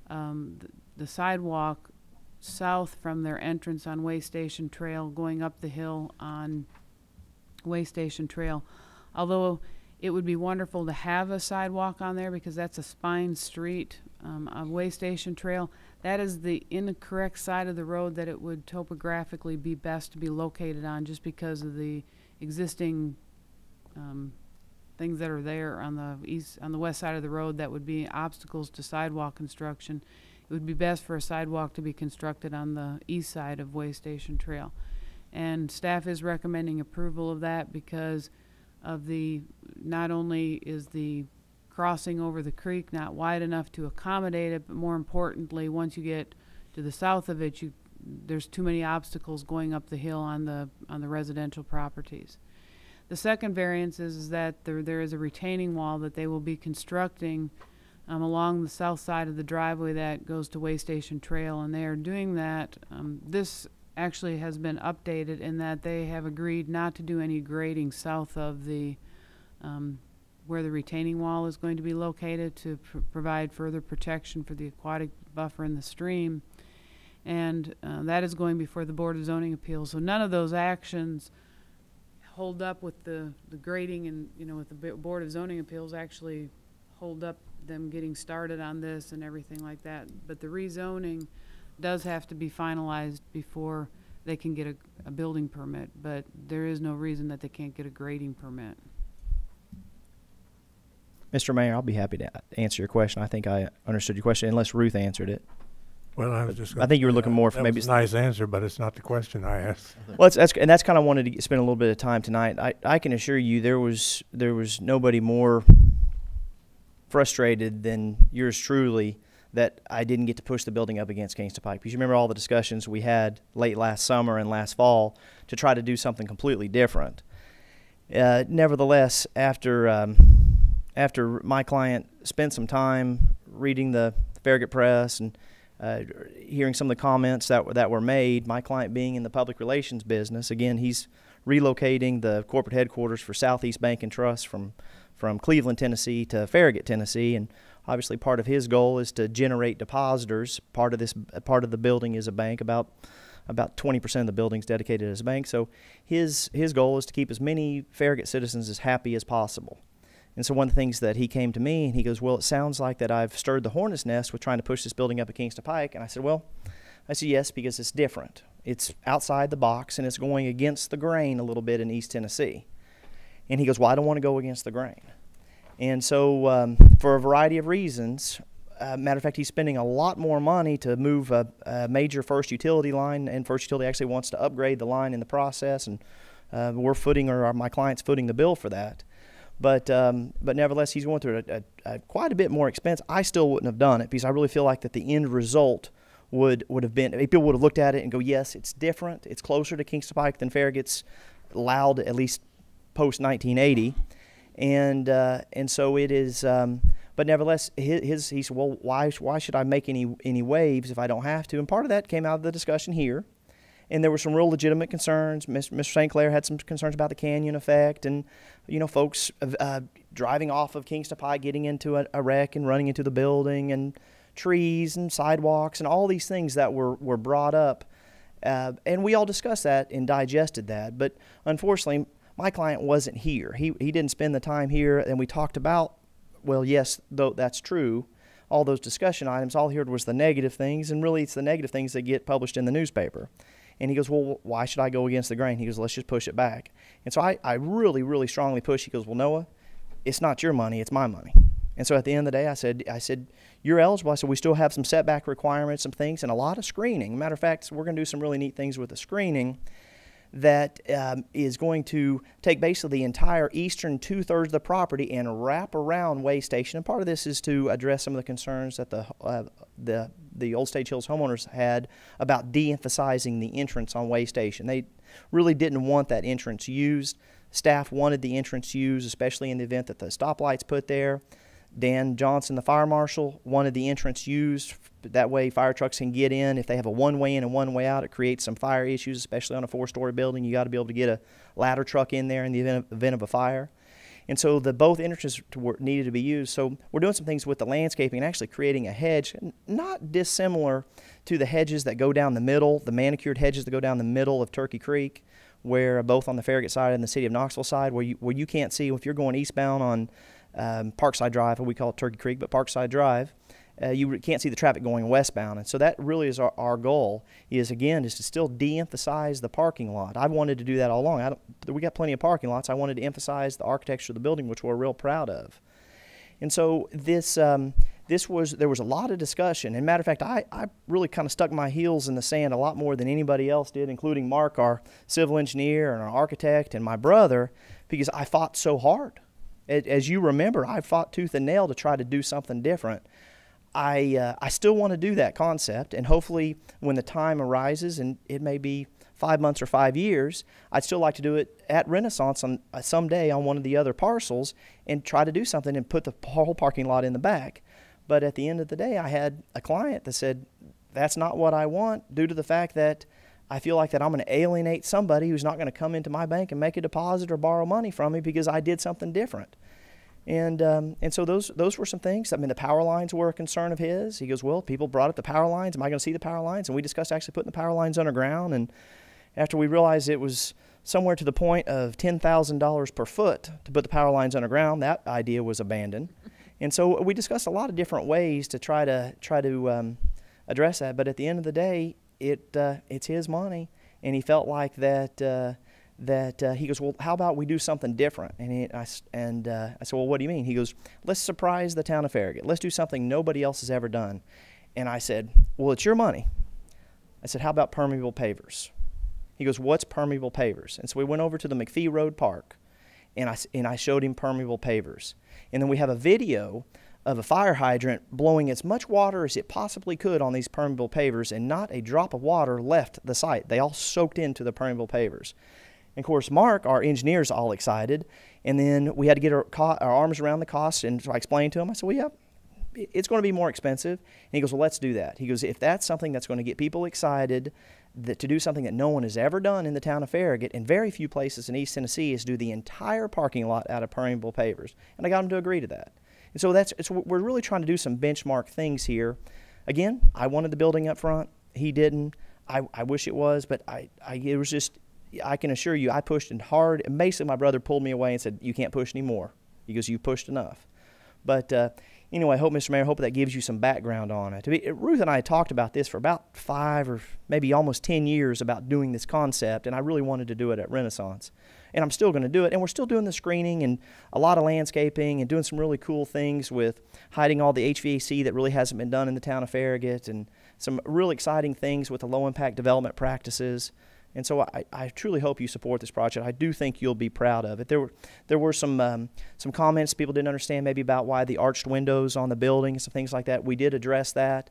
the sidewalk south from their entrance on Way Station Trail going up the hill on Way Station Trail. Although it would be wonderful to have a sidewalk on there because that's a spine street on Way Station Trail. That is the incorrect side of the road that it would topographically be best to be located on just because of the existing things that are there on the west side of the road that would be obstacles to sidewalk construction. It would be best for a sidewalk to be constructed on the east side of Way Station Trail. And staff is recommending approval of that because of not only is the crossing over the creek not wide enough to accommodate it, but more importantly, once you get to the south of it, there's too many obstacles going up the hill on the residential properties. The second variance is that there is a retaining wall that they will be constructing along the south side of the driveway that goes to Way Station Trail, and they are doing that. This actually has been updated in that they have agreed not to do any grading south of the where the retaining wall is going to be located to provide further protection for the aquatic buffer in the stream. And that is going before the Board of Zoning Appeals. So none of those actions hold up with the grading and, with the Board of Zoning Appeals actually hold up them getting started on this and everything like that. But the rezoning does have to be finalized before they can get a building permit. But there is no reason that they can't get a grading permit. Mr. Mayor, I'll be happy to answer your question. I think I understood your question, unless Ruth answered it. Well, I was just. I think you were looking more for that maybe. Was a nice answer, but it's not the question I asked. Well, that's kind of wanted to spend a little bit of time tonight. I can assure you there was nobody more frustrated than yours truly that I didn't get to push the building up against Kingston Pike. Because you remember all the discussions we had late last summer and last fall to try to do something completely different. Nevertheless, after my client spent some time reading the Farragut Press and hearing some of the comments that were made, my client being in the public relations business, again, he's relocating the corporate headquarters for Southeast Bank and Trust from Cleveland, Tennessee to Farragut, Tennessee, and obviously part of his goal is to generate depositors. Part of the building is a bank, about 20% of the building's dedicated as a bank. So his goal is to keep as many Farragut citizens as happy as possible. And so one of the things that he came to me and he goes, well, it sounds like that I've stirred the hornet's nest with trying to push this building up at Kingston Pike. And I said, yes, because it's different. It's outside the box and it's going against the grain a little bit in East Tennessee. And he goes, well, I don't want to go against the grain. And so for a variety of reasons, matter of fact, he's spending a lot more money to move a major First Utility line, and First Utility actually wants to upgrade the line in the process, and my client's footing the bill for that. But nevertheless, he's going through quite a bit more expense. I still wouldn't have done it because I really feel like that the end result would have been, people would have looked at it and go, yes, it's different. It's closer to Kingston Pike than Farragut's allowed, at least post-1980. And so it is, but But nevertheless, he said, well, why should I make any waves if I don't have to? And part of that came out of the discussion here. And there were some real legitimate concerns. Mr. St. Clair had some concerns about the canyon effect and, folks driving off of Kingston Pike, getting into a wreck and running into the building, and trees and sidewalks and all these things that were brought up. And we all discussed that and digested that. But unfortunately, my client wasn't here. He didn't spend the time here, and we talked about, well, yes, though that's true, all those discussion items. All he heard was the negative things, and really it's the negative things that get published in the newspaper. And he goes, well, why should I go against the grain? He goes, let's just push it back. And so I really, really strongly push. He goes, well, Noah, it's not your money, it's my money. And so at the end of the day, I said, you're eligible. I said, we still have some setback requirements, some things, and a lot of screening. Matter of fact, we're going to do some really neat things with the screening that is going to take basically the entire eastern 2/3 of the property and wrap around Way Station. And part of this is to address some of the concerns that the Old Stage Hills homeowners had about de-emphasizing the entrance on Way Station. They really didn't want that entrance used. Staff wanted the entrance used, especially in the event that the stoplight's put there. Dan Johnson, the fire marshal, wanted the entrance used. That way fire trucks can get in. If they have a one-way in and one-way out, it creates some fire issues, especially on a 4-story building. You got to be able to get a ladder truck in there in the event of a fire. And so both entrances needed to be used. So we're doing some things with the landscaping and actually creating a hedge, not dissimilar to the hedges that go down the middle, the manicured hedges that go down the middle of Turkey Creek, where both on the Farragut side and the City of Knoxville side, where you can't see, if you're going eastbound on Parkside Drive, or we call it Turkey Creek, but Parkside Drive, you can't see the traffic going westbound. And so that really is our goal, is to still de-emphasize the parking lot. I've wanted to do that all along. We got plenty of parking lots. I wanted to emphasize the architecture of the building, which we're real proud of. And so there was a lot of discussion. And matter of fact, I really kind of stuck my heels in the sand a lot more than anybody else did, including Mark, our civil engineer, and our architect, and my brother, because I fought so hard. As you remember, I fought tooth and nail to try to do something different. I still want to do that concept, and hopefully when the time arises, and it may be 5 months or 5 years, I'd still like to do it at Renaissance someday on one of the other parcels and try to do something and put the whole parking lot in the back. But at the end of the day, I had a client that said, that's not what I want, due to the fact that I feel like that I'm going to alienate somebody who's not going to come into my bank and make a deposit or borrow money from me because I did something different. And so those were some things. I mean, the power lines were a concern of his. He goes, well, people brought up the power lines. Am I going to see the power lines? And we discussed actually putting the power lines underground. And after we realized it was somewhere to the point of $10,000 per foot to put the power lines underground, that idea was abandoned. And so we discussed a lot of different ways to try to address that. But at the end of the day, it's his money, and he felt like that. He goes, well, how about we do something different? And I said, well, what do you mean? He goes, let's surprise the town of Farragut. Let's do something nobody else has ever done. And I said, well, it's your money. I said, how about permeable pavers? He goes, what's permeable pavers? And so we went over to the McPhee Road Park, and I showed him permeable pavers. And then we have a video of a fire hydrant blowing as much water as it possibly could on these permeable pavers, and not a drop of water left the site. They all soaked into the permeable pavers. And of course, Mark, our engineer, is all excited. And then we had to get our arms around the cost, and so I explained to him. I said, well, yeah, it's going to be more expensive. And he goes, well, let's do that. He goes, if that's something that's going to get people excited, to do something that no one has ever done in the town of Farragut, and very few places in East Tennessee, is do the entire parking lot out of permeable pavers. And I got him to agree to that. And so we're really trying to do some benchmark things here. Again, I wanted the building up front. He didn't. I wish it was, but it was just, I can assure you, I pushed it hard. And basically, my brother pulled me away and said, you can't push anymore. He goes, you've pushed enough. But anyway, Mr. Mayor, I hope that gives you some background on it. Ruth and I talked about this for about 5 or maybe almost 10 years about doing this concept, and I really wanted to do it at Renaissance. And I'm still going to do it, and we're still doing the screening and a lot of landscaping and doing some really cool things with hiding all the HVAC that really hasn't been done in the town of Farragut, and some really exciting things with the low-impact development practices. And so I truly hope you support this project. I do think you'll be proud of it. There were some comments people didn't understand maybe about why the arched windows on the building and some things like that. We did address that.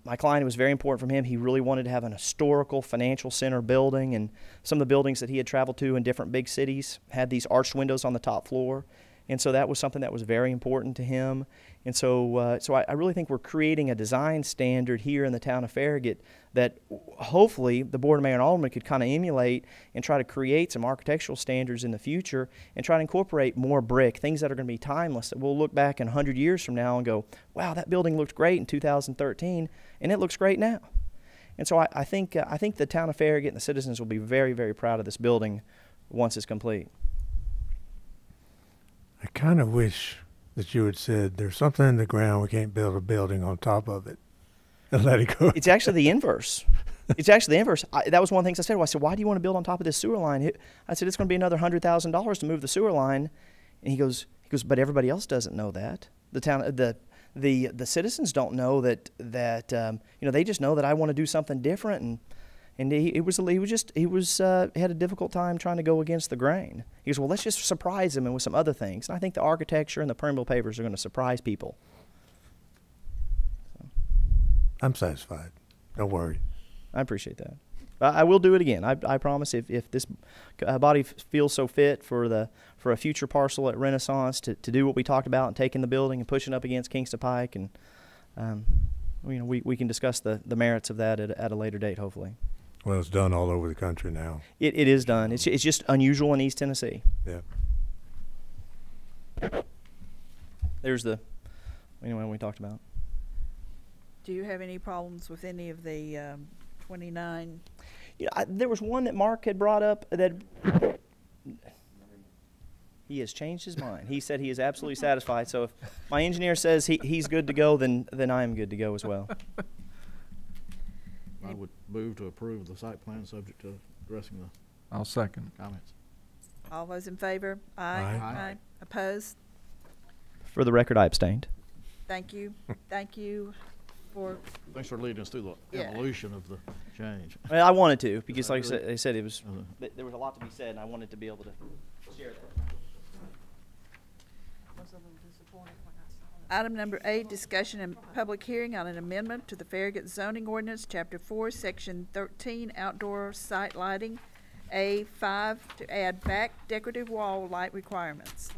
My client, it was very important from him. He really wanted to have an historical financial center building, and some of the buildings that he had traveled to in different big cities had these arched windows on the top floor. And so that was something that was very important to him. And so, I really think we're creating a design standard here in the town of Farragut that hopefully the Board of Mayor and Alderman could kind of emulate and try to create some architectural standards in the future and try to incorporate more brick, things that are going to be timeless, that we'll look back in 100 years from now and go, wow, that building looked great in 2013, and it looks great now. And so I think the town of Farragut and the citizens will be very, very proud of this building once it's complete. I kind of wish that you had said there's something in the ground, we can't build a building on top of it, and let it go. It's actually the inverse. It's actually the inverse. That was one of the things I said. Well, I said, why do you want to build on top of this sewer line? I said, it's going to be another $100,000 to move the sewer line. And he goes, but everybody else doesn't know that. The town, the citizens don't know that they just know that I want to do something different. And he had a difficult time trying to go against the grain. He goes, well, let's just surprise him and with some other things. And I think the architecture and the permeable pavers are going to surprise people. So. I'm satisfied. Don't worry. I appreciate that. I will do it again. I promise. If this body feels so fit for a future parcel at Renaissance to do what we talked about and taking the building and pushing up against Kingston Pike, and we can discuss the merits of that at a later date, hopefully. Well, it's done all over the country now. It is done. It's just unusual in East Tennessee. Yeah. There's the one we talked about. Do you have any problems with any of the 29? There was one that Mark had brought up that he has changed his mind. He said he is absolutely satisfied. So if my engineer says he's good to go, then I am good to go as well. I would move to approve the site plan subject to addressing the I'll second. comments. All those in favor? Aye. Aye. Opposed? For the record, I abstained. Thank you. Thank you for, Thanks for leading us through the Yeah. evolution of the change. Well, I wanted to, because like I said, it was there was a lot to be said, and I wanted to be able to share that. item number 8, discussion and public hearing on an amendment to the Farragut zoning ordinance, chapter 4, section 13, outdoor site lighting, A5, to add back decorative wall light requirements.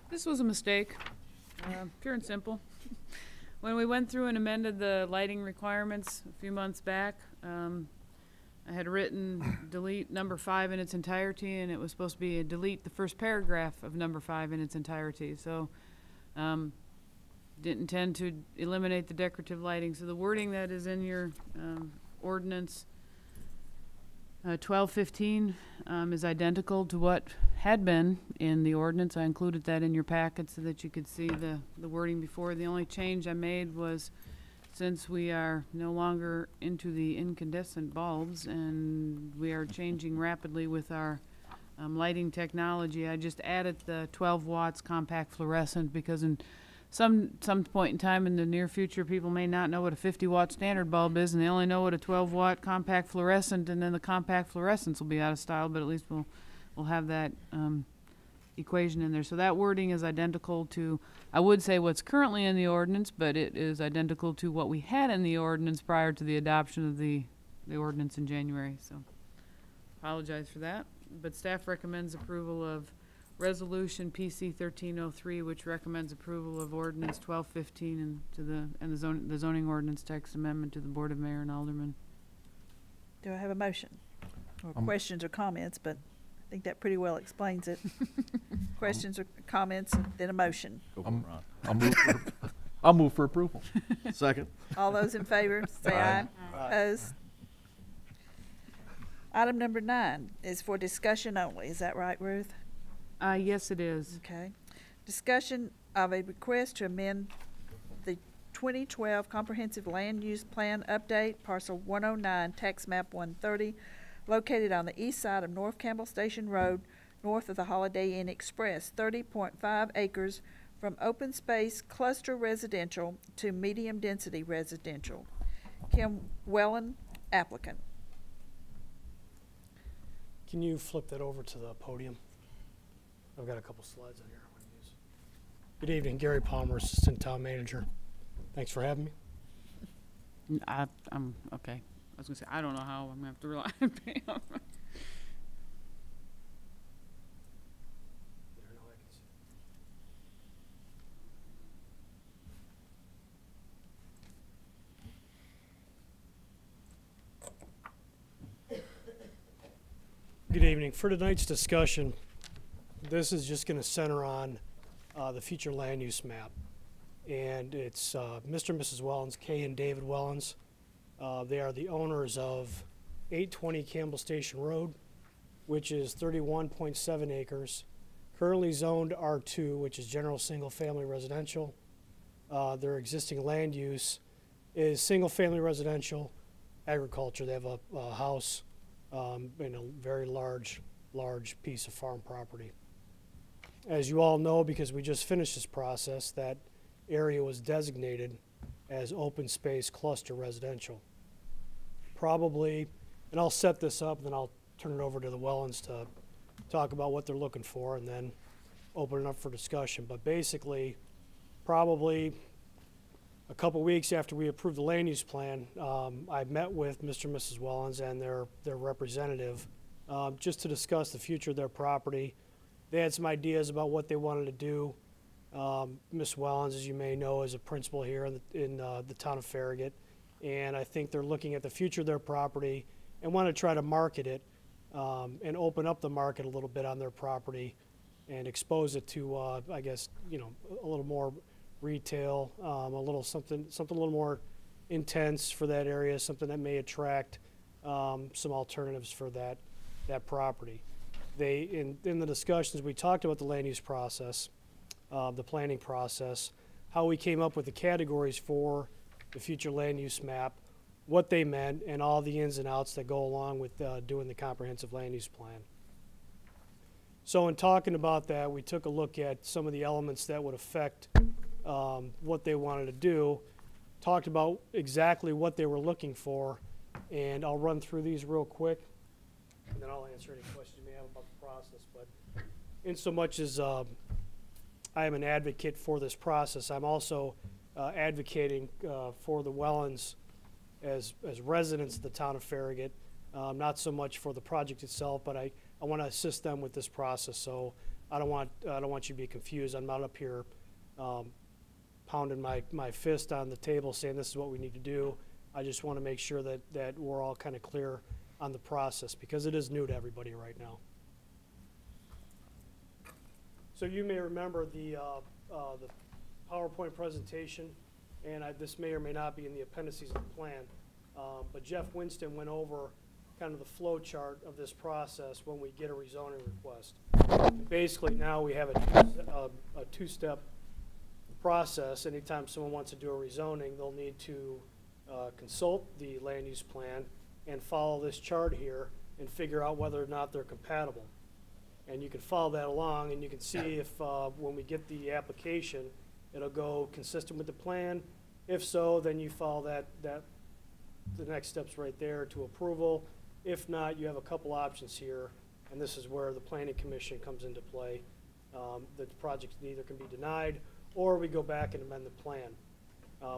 This was a mistake, pure and simple. When we went through and amended the lighting requirements a few months back, I had written delete number 5 in its entirety, and it was supposed to be a delete the first paragraph of number 5 in its entirety. So didn't intend to eliminate the decorative lighting. So the wording that is in your ordinance 1215 is identical to what had been in the ordinance. I included that in your packet so that you could see the wording before. The only change I made was, since we are no longer into the incandescent bulbs and we are changing rapidly with our lighting technology, I just added the 12 watts compact fluorescent, because in some point in time in the near future, people may not know what a 50-watt standard bulb is, and they only know what a 12-watt compact fluorescent, and then the compact fluorescents will be out of style, but at least we'll have that equation in there. So that wording is identical to, I would say, what's currently in the ordinance, but it is identical to what we had in the ordinance prior to the adoption of the ordinance in January. So apologize for that. But staff recommends approval of Resolution PC 1303, which recommends approval of Ordinance 1215 and the zoning ordinance text amendment to the Board of Mayor and Aldermen. Do I have a motion? Or questions or comments, but I think that pretty well explains it. Questions or comments, and then a motion. Go for it, Ron. I'll move for approval. Second. All those in favor, say aye. Opposed? Item number 9 is for discussion only. Is that right, Ruth? Yes, it is. Okay. Discussion of a request to amend the 2012 Comprehensive Land Use Plan Update, Parcel 109, Tax Map 130, located on the east side of North Campbell Station Road, north of the Holiday Inn Express, 30.5 acres from open space cluster residential to medium density residential. Kim Wellen, applicant. Can you flip that over to the podium? I've got a couple slides on here I want to use. Good evening, Gary Palmer, Assistant Town Manager. Thanks for having me. I'm okay. I was gonna say, I don't know how I'm gonna have to rely on Pam. There, now I can see. Good evening. For tonight's discussion, this is just going to center on the future land use map. And it's Mr. and Mrs. Wellens, Kay and David Wellens. They are the owners of 820 Campbell Station Road, which is 31.7 acres, currently zoned R2, which is general single-family residential. Their existing land use is single-family residential, agriculture. They have a house in a very large piece of farm property. As you all know, because we just finished this process, that area was designated as open space cluster residential. Probably, and I'll set this up, and then I'll turn it over to the Wellens to talk about what they're looking for, and then open it up for discussion. But basically, probably a couple weeks after we approved the land use plan, I met with Mr. and Mrs. Wellens and their representative just to discuss the future of their property. They had some ideas about what they wanted to do. Ms. Wellens, as you may know, is a principal here in the town of Farragut, and I think they're looking at the future of their property and want to try to market it and open up the market a little bit on their property and expose it to, I guess, you know, a little more retail, a little something a little more intense for that area, something that may attract some alternatives for that property. They in the discussions we talked about the land use process, the planning process, how we came up with the categories for the future land use map, what they meant, and all the ins and outs that go along with doing the comprehensive land use plan. So in talking about that, we took a look at some of the elements that would affect what they wanted to do, talked about exactly what they were looking for, and I'll run through these real quick, and then I'll answer any questions you may have about the process. But in so much as I am an advocate for this process, I'm also advocating for the Wellens as residents of the town of Farragut, not so much for the project itself, but I want to assist them with this process. So I don't want you to be confused. I'm not up here pounding my fist on the table saying this is what we need to do. I just want to make sure that we're all kind of clear on the process because it is new to everybody right now. So you may remember the PowerPoint presentation, and this may or may not be in the appendices of the plan, but Jeff Winston went over kind of the flow chart of this process when we get a rezoning request. Basically now we have a two-step process. Anytime someone wants to do a rezoning, they'll need to consult the land use plan and follow this chart here and figure out whether or not they're compatible. And you can follow that along, and you can see if when we get the application, it'll go consistent with the plan. If so, then you follow the next steps right there to approval. If not, you have a couple options here, and this is where the Planning Commission comes into play. The project either can be denied, or we go back and amend the plan.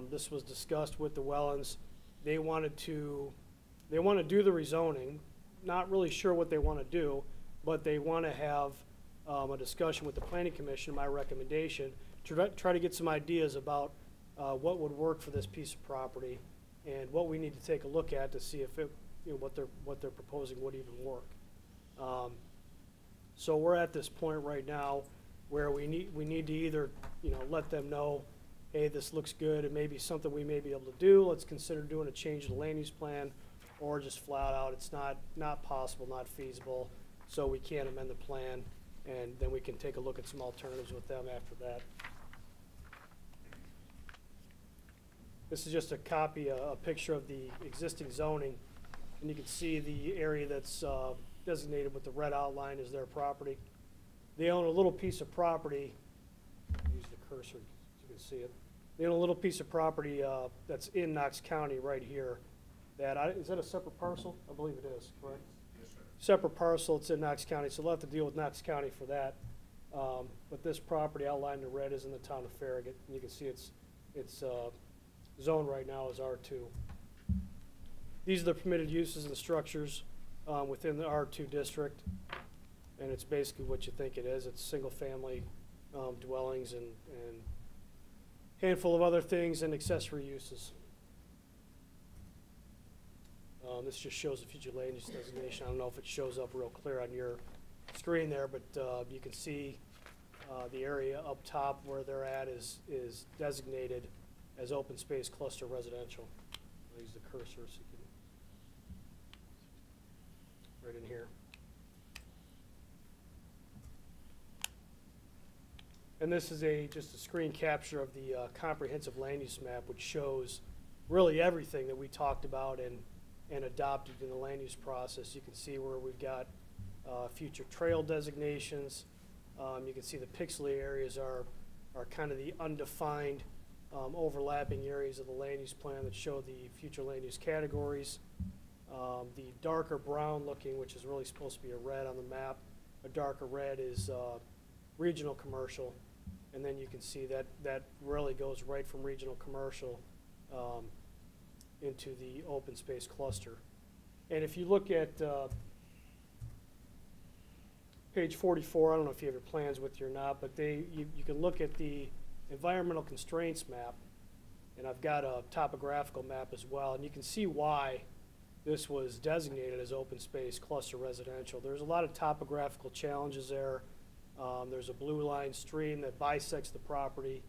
This was discussed with the Wellens. They want to do the rezoning, not really sure what they want to do, but they want to have a discussion with the Planning Commission, my recommendation, to try to get some ideas about what would work for this piece of property and what we need to take a look at to see if what they're proposing would even work. So we're at this point right now where we need to either let them know, hey, this looks good, it may be something we may be able to do. Let's consider doing a change to the land use plan, or just flat out it's not possible, not feasible, so we can't amend the plan, and then we can take a look at some alternatives with them after that. This is just a copy, a picture of the existing zoning, and you can see the area that's designated with the red outline as their property. They own a little piece of property. Use the cursor so you can see it. They own a little piece of property that's in Knox County right here. Is that a separate parcel? I believe it is, correct? Yes, sir. Separate parcel, it's in Knox County, so they'll have to deal with Knox County for that. But this property outlined in red is in the town of Farragut, and you can see it's zoned right now as R2. These are the permitted uses and structures within the R2 district, and it's basically what you think it is. It's single-family dwellings and handful of other things and accessory uses. This just shows the future land use designation. I don't know if it shows up real clear on your screen there, but you can see the area up top where they're at is designated as open space cluster residential. I'll use the cursor so you can, right in here. And this is just a screen capture of the comprehensive land use map, which shows really everything that we talked about and adopted in the land use process. You can see where we've got future trail designations. You can see the pixely areas are kind of the undefined overlapping areas of the land use plan that show the future land use categories. The darker brown looking, which is really supposed to be a red on the map, a darker red is regional commercial. And then you can see that really goes right from regional commercial into the open space cluster. And if you look at page 44, I don't know if you have your plans with you or not, but you can look at the environmental constraints map, and I've got a topographical map as well, and you can see why this was designated as open space cluster residential. There's a lot of topographical challenges there. There's a blue line stream that bisects the property.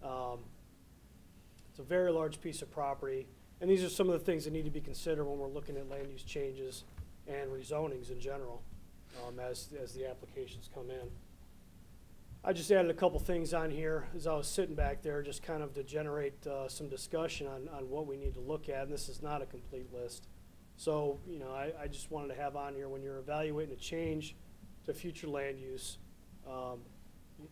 It's a very large piece of property, and these are some of the things that need to be considered when we're looking at land use changes and rezonings in general as the applications come in. I just added a couple things on here as I was sitting back there, just kind of to generate some discussion on what we need to look at, and this is not a complete list. So, you know, I just wanted to have on here, when you're evaluating a change to future land use,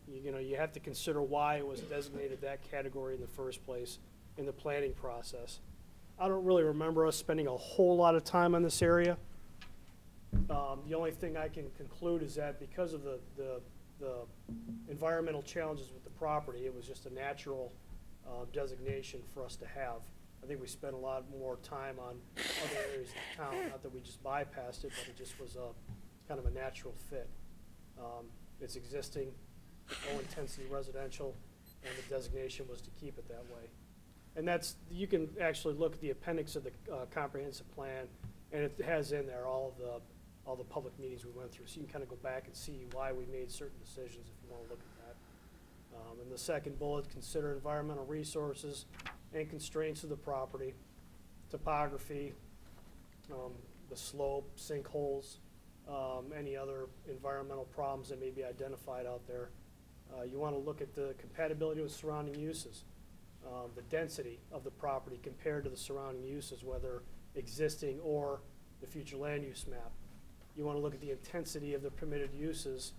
you know, you have to consider why it was designated that category in the first place in the planning process. I don't really remember us spending a whole lot of time on this area. The only thing I can conclude is that because of the environmental challenges with the property, it was just a natural designation for us to have. I think we spent a lot more time on other areas of the town, not that we just bypassed it, but it just was kind of a natural fit. It's existing, low intensity residential, and the designation was to keep it that way. And that's, you can actually look at the appendix of the comprehensive plan, and it has in there all the public meetings we went through. So you can kind of go back and see why we made certain decisions if you want to look at that. And the second bullet, consider environmental resources and constraints of the property, topography, the slope, sinkholes, any other environmental problems that may be identified out there. You want to look at the compatibility with surrounding uses, the density of the property compared to the surrounding uses, whether existing or the future land use map. You want to look at the intensity of the permitted uses.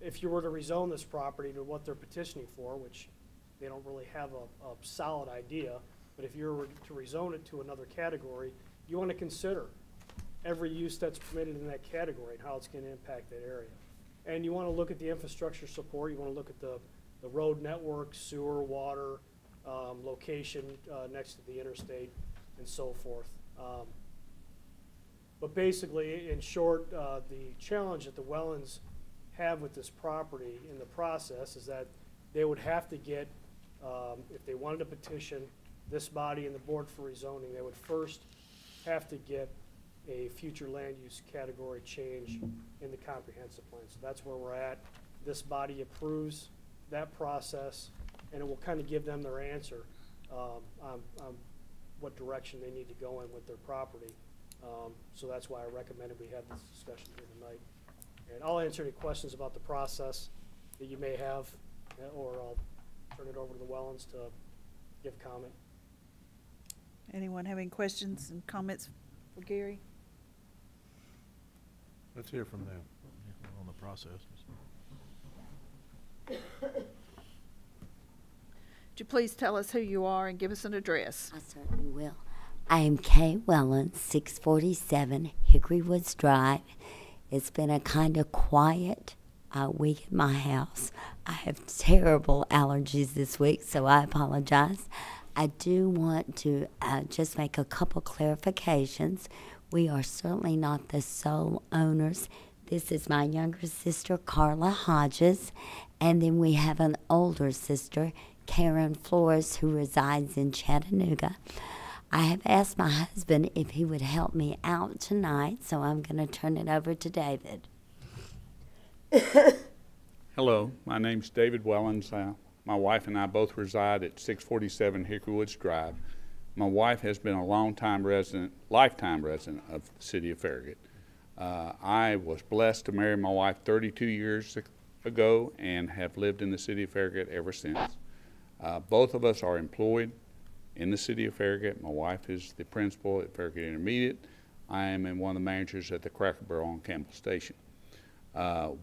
If you were to rezone this property to what they're petitioning for, which they don't really have a solid idea, but if you were to rezone it to another category, you want to consider every use that's permitted in that category and how it's going to impact that area. And you want to look at the infrastructure support. You want to look at the road network, sewer, water, location next to the interstate, and so forth. But basically, in short, the challenge that the Wellens have with this property in the process is that they would have to get, if they wanted to petition this body and the board for rezoning, they would first have to get a future land use category change in the comprehensive plan. So that's where we're at. This body approves that process, and it will kind of give them their answer on what direction they need to go in with their property. So that's why I recommended we have this discussion here tonight. And I'll answer any questions about the process that you may have, or I'll turn it over to the Wellens to give comment. Anyone have any questions and comments for Gary? Let's hear from them. On the process. Would you please tell us who you are and give us an address? I certainly will. I am Kay Wellens, 647 Hickory Woods Drive. It's been a kind of quiet week at my house. I have terrible allergies this week, so I apologize. I do want to just make a couple clarifications. We are certainly not the sole owners. This is my younger sister, Carla Hodges, and then we have an older sister, Karen Flores, who resides in Chattanooga. I have asked my husband if he would help me out tonight, so I'm going to turn it over to David. Hello, my name's David Wellens. My wife and I both reside at 647 Hickory Woods Drive. My wife has been a lifetime resident of the city of Farragut. I was blessed to marry my wife 32 years ago and have lived in the city of Farragut ever since. Both of us are employed in the city of Farragut. My wife is the principal at Farragut Intermediate. I am one of the managers at the Cracker Barrel on Campbell Station. Our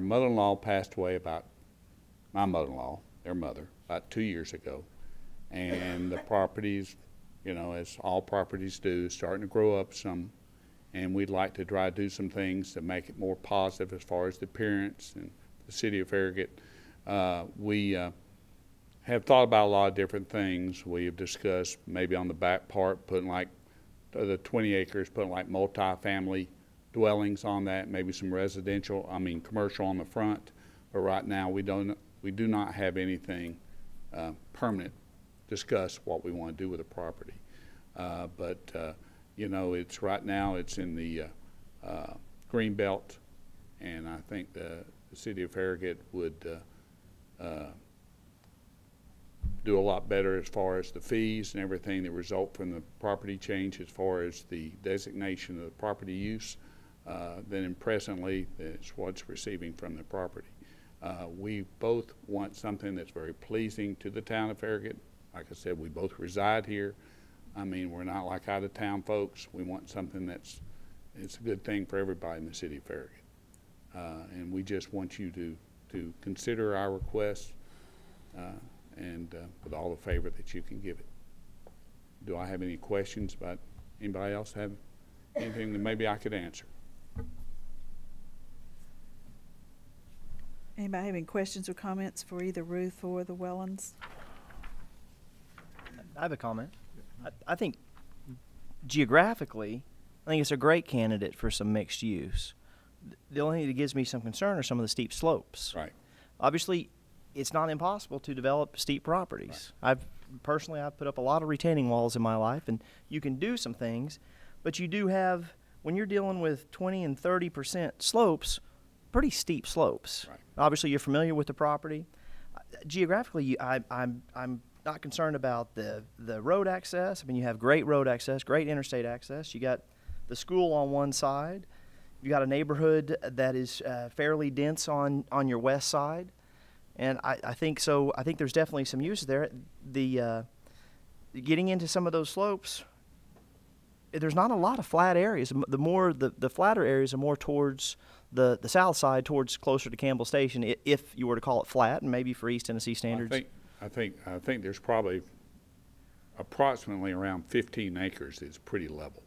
mother-in-law passed away my mother-in-law, their mother, about 2 years ago. And the properties, you know, as all properties do, starting to grow up some. And we'd like to try to do some things to make it more positive as far as the appearance and the city of Farragut. We have thought about a lot of different things. We have discussed maybe on the back part putting like the 20 acres, putting like multi-family dwellings on that, maybe some commercial on the front. But right now we do not have anything permanent. Discuss what we want to do with the property. You know, right now it's in the green belt, and I think the city of Farragut would do a lot better as far as the fees and everything that result from the property change as far as the designation of the property use than presently is what's receiving from the property. We both want something that's very pleasing to the town of Farragut. Like I said, we both reside here. I mean, we're not like out-of-town folks. We want something it's a good thing for everybody in the city of Farragut. And we just want you to consider our request and with all the favor that you can give it. Do I have any questions about anybody else have anything that maybe I could answer? Anybody have any questions or comments for either Ruth or the Wellens? I have a comment. I think geographically, I think it's a great candidate for some mixed use. The only thing that gives me some concern are some of the steep slopes. Right. Obviously, it's not impossible to develop steep properties. Right. I've put up a lot of retaining walls in my life, and you can do some things, but you do have, when you're dealing with 20 and 30% slopes, pretty steep slopes. Right. Obviously, you're familiar with the property. Geographically, I'm not concerned about the road access. I mean, you have great road access, great interstate access. You got the school on one side. You got a neighborhood that is fairly dense on your west side. And I think so. I think there's definitely some use there. Getting into some of those slopes, there's not a lot of flat areas. The flatter areas are more towards the south side, towards closer to Campbell Station, if you were to call it flat, and maybe for East Tennessee standards. I think there's probably approximately around 15 acres that's pretty level.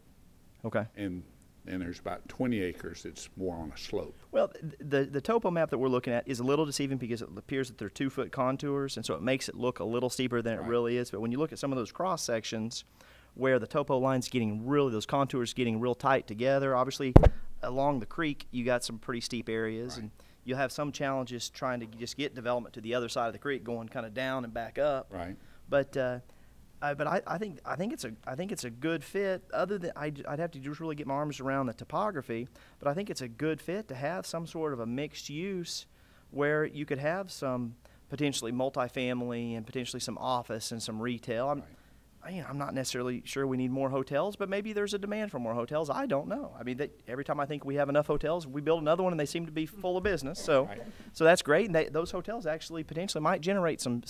Okay. And there's about 20 acres that's more on a slope. Well, the topo map that we're looking at is a little deceiving because it appears that they're 2-foot contours, and so it makes it look a little steeper than it really is. But when you look at some of those cross sections where the topo line's those contours getting real tight together, obviously along the creek you got some pretty steep areas, and you'll have some challenges trying to just get development to the other side of the creek, going kind of down and back up. Right. But I think it's a good fit. Other than I'd have to just really get my arms around the topography, but I think it's a good fit to have some sort of a mixed use where you could have some potentially multifamily and potentially some office and some retail. I'm not necessarily sure we need more hotels, but maybe there's a demand for more hotels. I don't know. I mean, every time I think we have enough hotels, we build another one and they seem to be full of business. So that's great. And those hotels actually potentially might generate some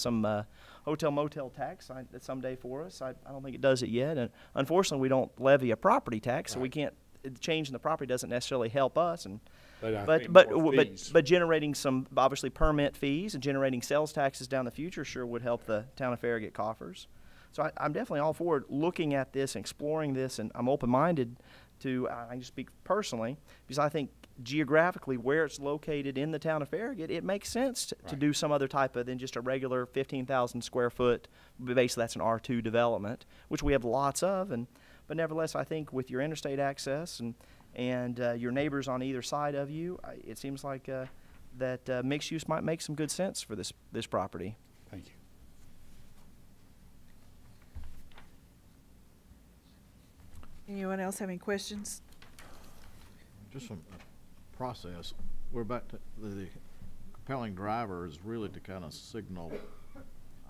hotel motel tax someday for us. I don't think it does it yet. And unfortunately, we don't levy a property tax, so we can't. Change in the property doesn't necessarily help us. And but generating some obviously permit fees and generating sales taxes down the future sure would help the town of Farragut coffers. So I'm definitely all for looking at this and exploring this, and I'm open-minded to, I can just speak personally, because I think geographically where it's located in the town of Farragut, it makes sense to do some other type of than just a regular 15,000 square foot, basically that's an R2 development, which we have lots of, but nevertheless I think with your interstate access and your neighbors on either side of you, it seems like that mixed use might make some good sense for this property. Thank you. Anyone else have any questions? Just some process. We're back to the compelling driver is really to kind of signal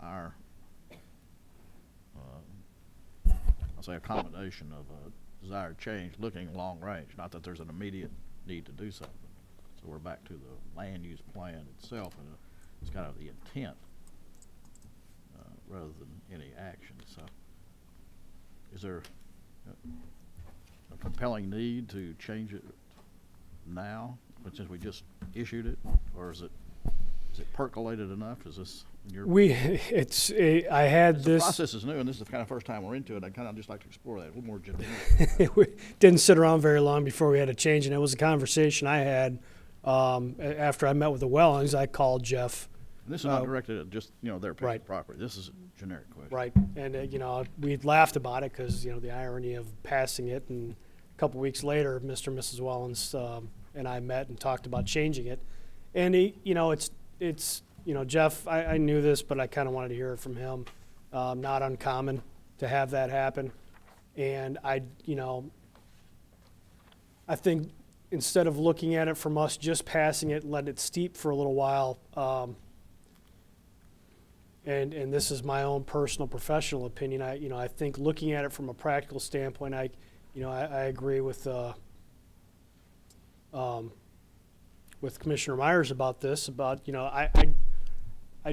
our, I'll say, accommodation of a desired change, looking long range. Not that there's an immediate need to do something. So we're back to the land use plan itself, and it's kind of the intent rather than any action. So, is there a compelling need to change it now, but since we just issued it, or is it percolated enough? Is this your I had the this process is new, and this is the kind of first time we're into it. I'd kind of just like to explore that a little more generic. we didn't sit around very long before we had a change, and it was a conversation I had after I met with the Wellings. I called Jeff. And this is not directed at just their piece right. of property. This is a generic question. Right, and we'd laughed about it because the irony of passing it, and a couple weeks later, Mr. and Mrs. Wellens and I met and talked about changing it, and it's Jeff. I knew this, but I kind of wanted to hear it from him. Not uncommon to have that happen, and I think instead of looking at it from us just passing it, let it steep for a little while. And this is my own personal professional opinion. I think looking at it from a practical standpoint, I agree with Commissioner Myers about this. I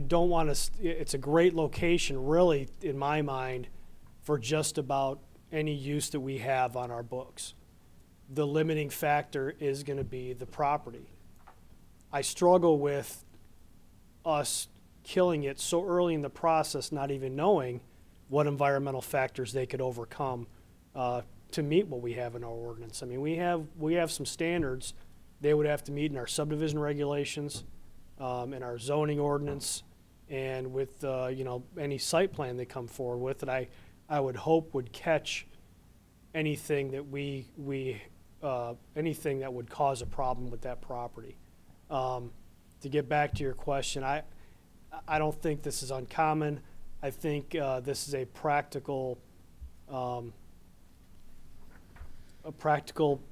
don't want to. It's a great location, really, in my mind, for just about any use that we have on our books. The limiting factor is going to be the property. I struggle with us killing it so early in the process, not even knowing what environmental factors they could overcome to meet what we have in our ordinance. I mean, we have some standards they would have to meet in our subdivision regulations, in our zoning ordinance, and with any site plan they come forward with that I would hope would catch anything that anything that would cause a problem with that property. To get back to your question, I don't think this is uncommon. I think this is a practical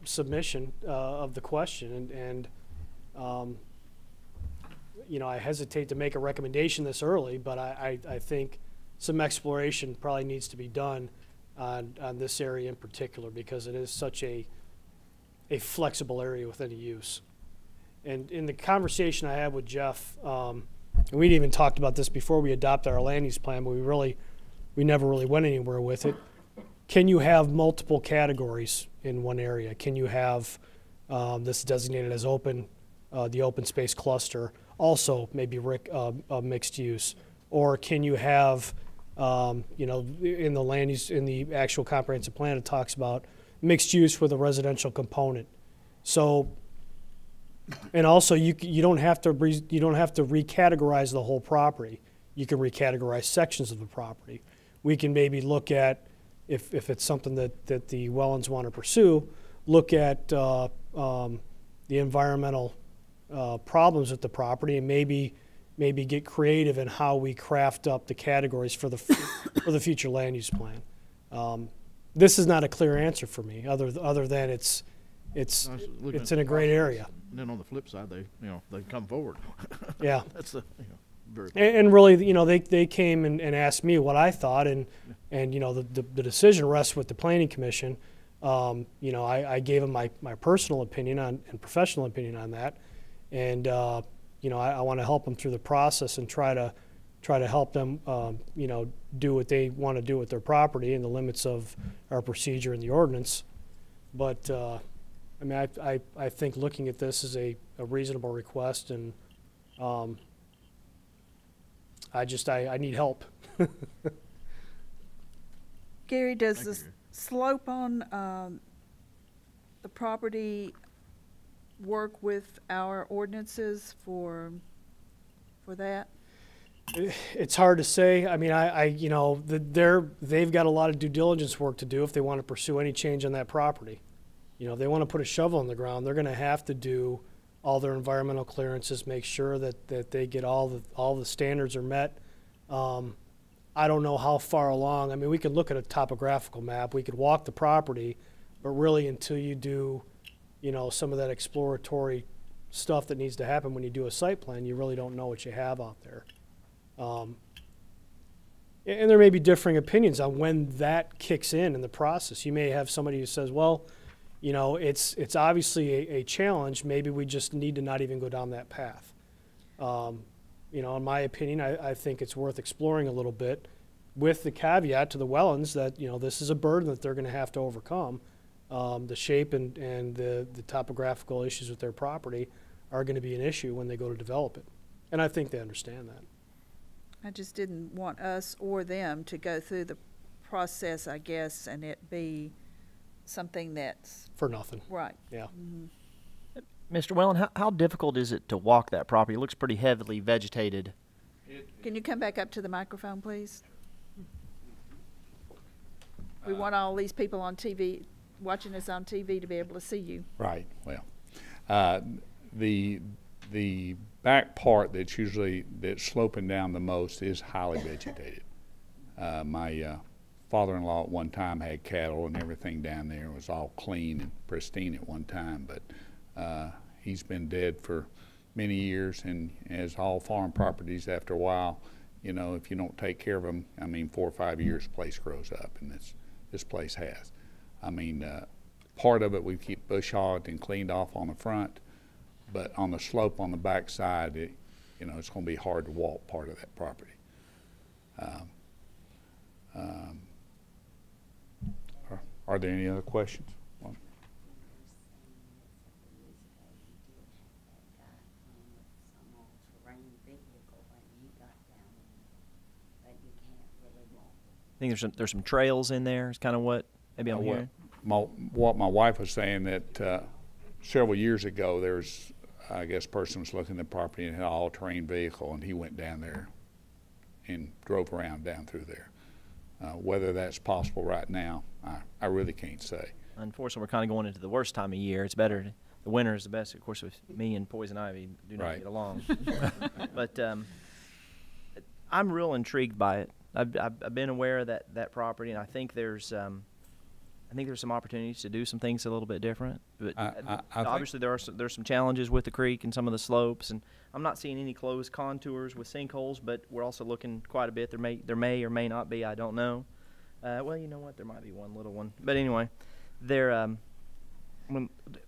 submission of the question, and I hesitate to make a recommendation this early, but I think some exploration probably needs to be done on this area in particular, because it is such a flexible area with any use. And in the conversation I had with Jeff, and we'd even talked about this before we adopted our land use plan, but we never really went anywhere with it. Can you have multiple categories in one area? Can you have this designated as open, the open space cluster, also maybe mixed use? Or can you have, in the land use, in the actual comprehensive plan, it talks about mixed use with a residential component. So, and also you don't have to recategorize the whole property. You can recategorize sections of the property. We can maybe look at, if it's something that the Wellens want to pursue, look at the environmental problems with the property, and maybe get creative in how we craft up the categories for the future land use plan. This is not a clear answer for me, other than it's in a great area. And then on the flip side, they come forward. Yeah, that's the very. And really, they came and asked me what I thought, and the decision rests with the Planning Commission. I gave them my personal opinion and professional opinion on that, and I want to help them through the process and try to help them do what they want to do with their property in the limits of our procedure and the ordinance. But I think looking at this is a reasonable request, and I need help. Gary, does the slope on the property work with our ordinances for that? It's hard to say. I mean, they've got a lot of due diligence work to do if they want to pursue any change on that property. If they want to put a shovel in the ground, they're going to have to do all their environmental clearances, make sure that they get all the standards are met. I don't know how far along. I mean, we could look at a topographical map, we could walk the property, but really until you do, you know, some of that exploratory stuff that needs to happen when you do a site plan, you really don't know what you have out there. And there may be differing opinions on when that kicks in the process. You may have somebody who says, well, you know, it's obviously a challenge. Maybe we just need to not even go down that path. You know, in my opinion, I think it's worth exploring a little bit with the caveat to the Wellens that, you know, this is a burden that they're going to have to overcome. The shape and the topographical issues with their property are going to be an issue when they go to develop it. And I think they understand that. I just didn't want us or them to go through the process, I guess, and it be something that's For nothing. right. Yeah. Mm-hmm. Mr. Wellen, how difficult is it to walk that property? It looks pretty heavily vegetated. Can you come back up to the microphone, please? We want all these people on TV, watching us on TV, to be able to see you. Right. Well, the back part that's sloping down the most is highly vegetated. My father-in-law at one time had cattle and everything down there. It was all clean and pristine at one time, but he's been dead for many years, and as all farm properties, after a while, you know, if you don't take care of them, I mean, 4 or 5 years, the place grows up, and this place has. I mean, part of it we keep bush hogged and cleaned off on the front, but on the slope on the back side, you know, it's going to be hard to walk part of that property. Are there any other questions? Well, I think there's some trails in there. Is kind of what maybe I'm hearing. What my wife was saying that several years ago, there's, I guess, a person was looking at the property and had an all-terrain vehicle, and he went down there and drove around down through there. Whether that's possible right now, I really can't say. Unfortunately, we're kind of going into the worst time of year. It's better. The winter is the best. Of course, with me and poison ivy do not get along. But I'm real intrigued by it. I've been aware of that property, and I think there's some opportunities to do some things a little bit different. But obviously, there's some challenges with the creek and some of the slopes, and I'm not seeing any closed contours with sinkholes. But we're also looking quite a bit. There may or may not be. I don't know. Well, you know what? There might be one little one. But anyway,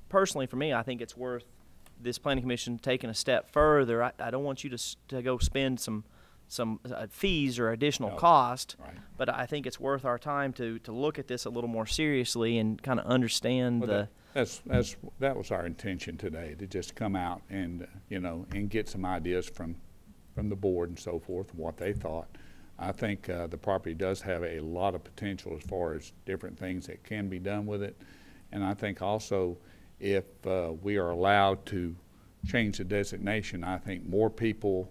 personally for me, I think it's worth this planning commission taking a step further. I don't want you to go spend some fees or additional cost, but I think it's worth our time to look at this a little more seriously and kind of understand that was our intention today, to just come out and and get some ideas from the board and so forth and what they thought. I think the property does have a lot of potential as far as different things that can be done with it, and I think also if we are allowed to change the designation, I think more people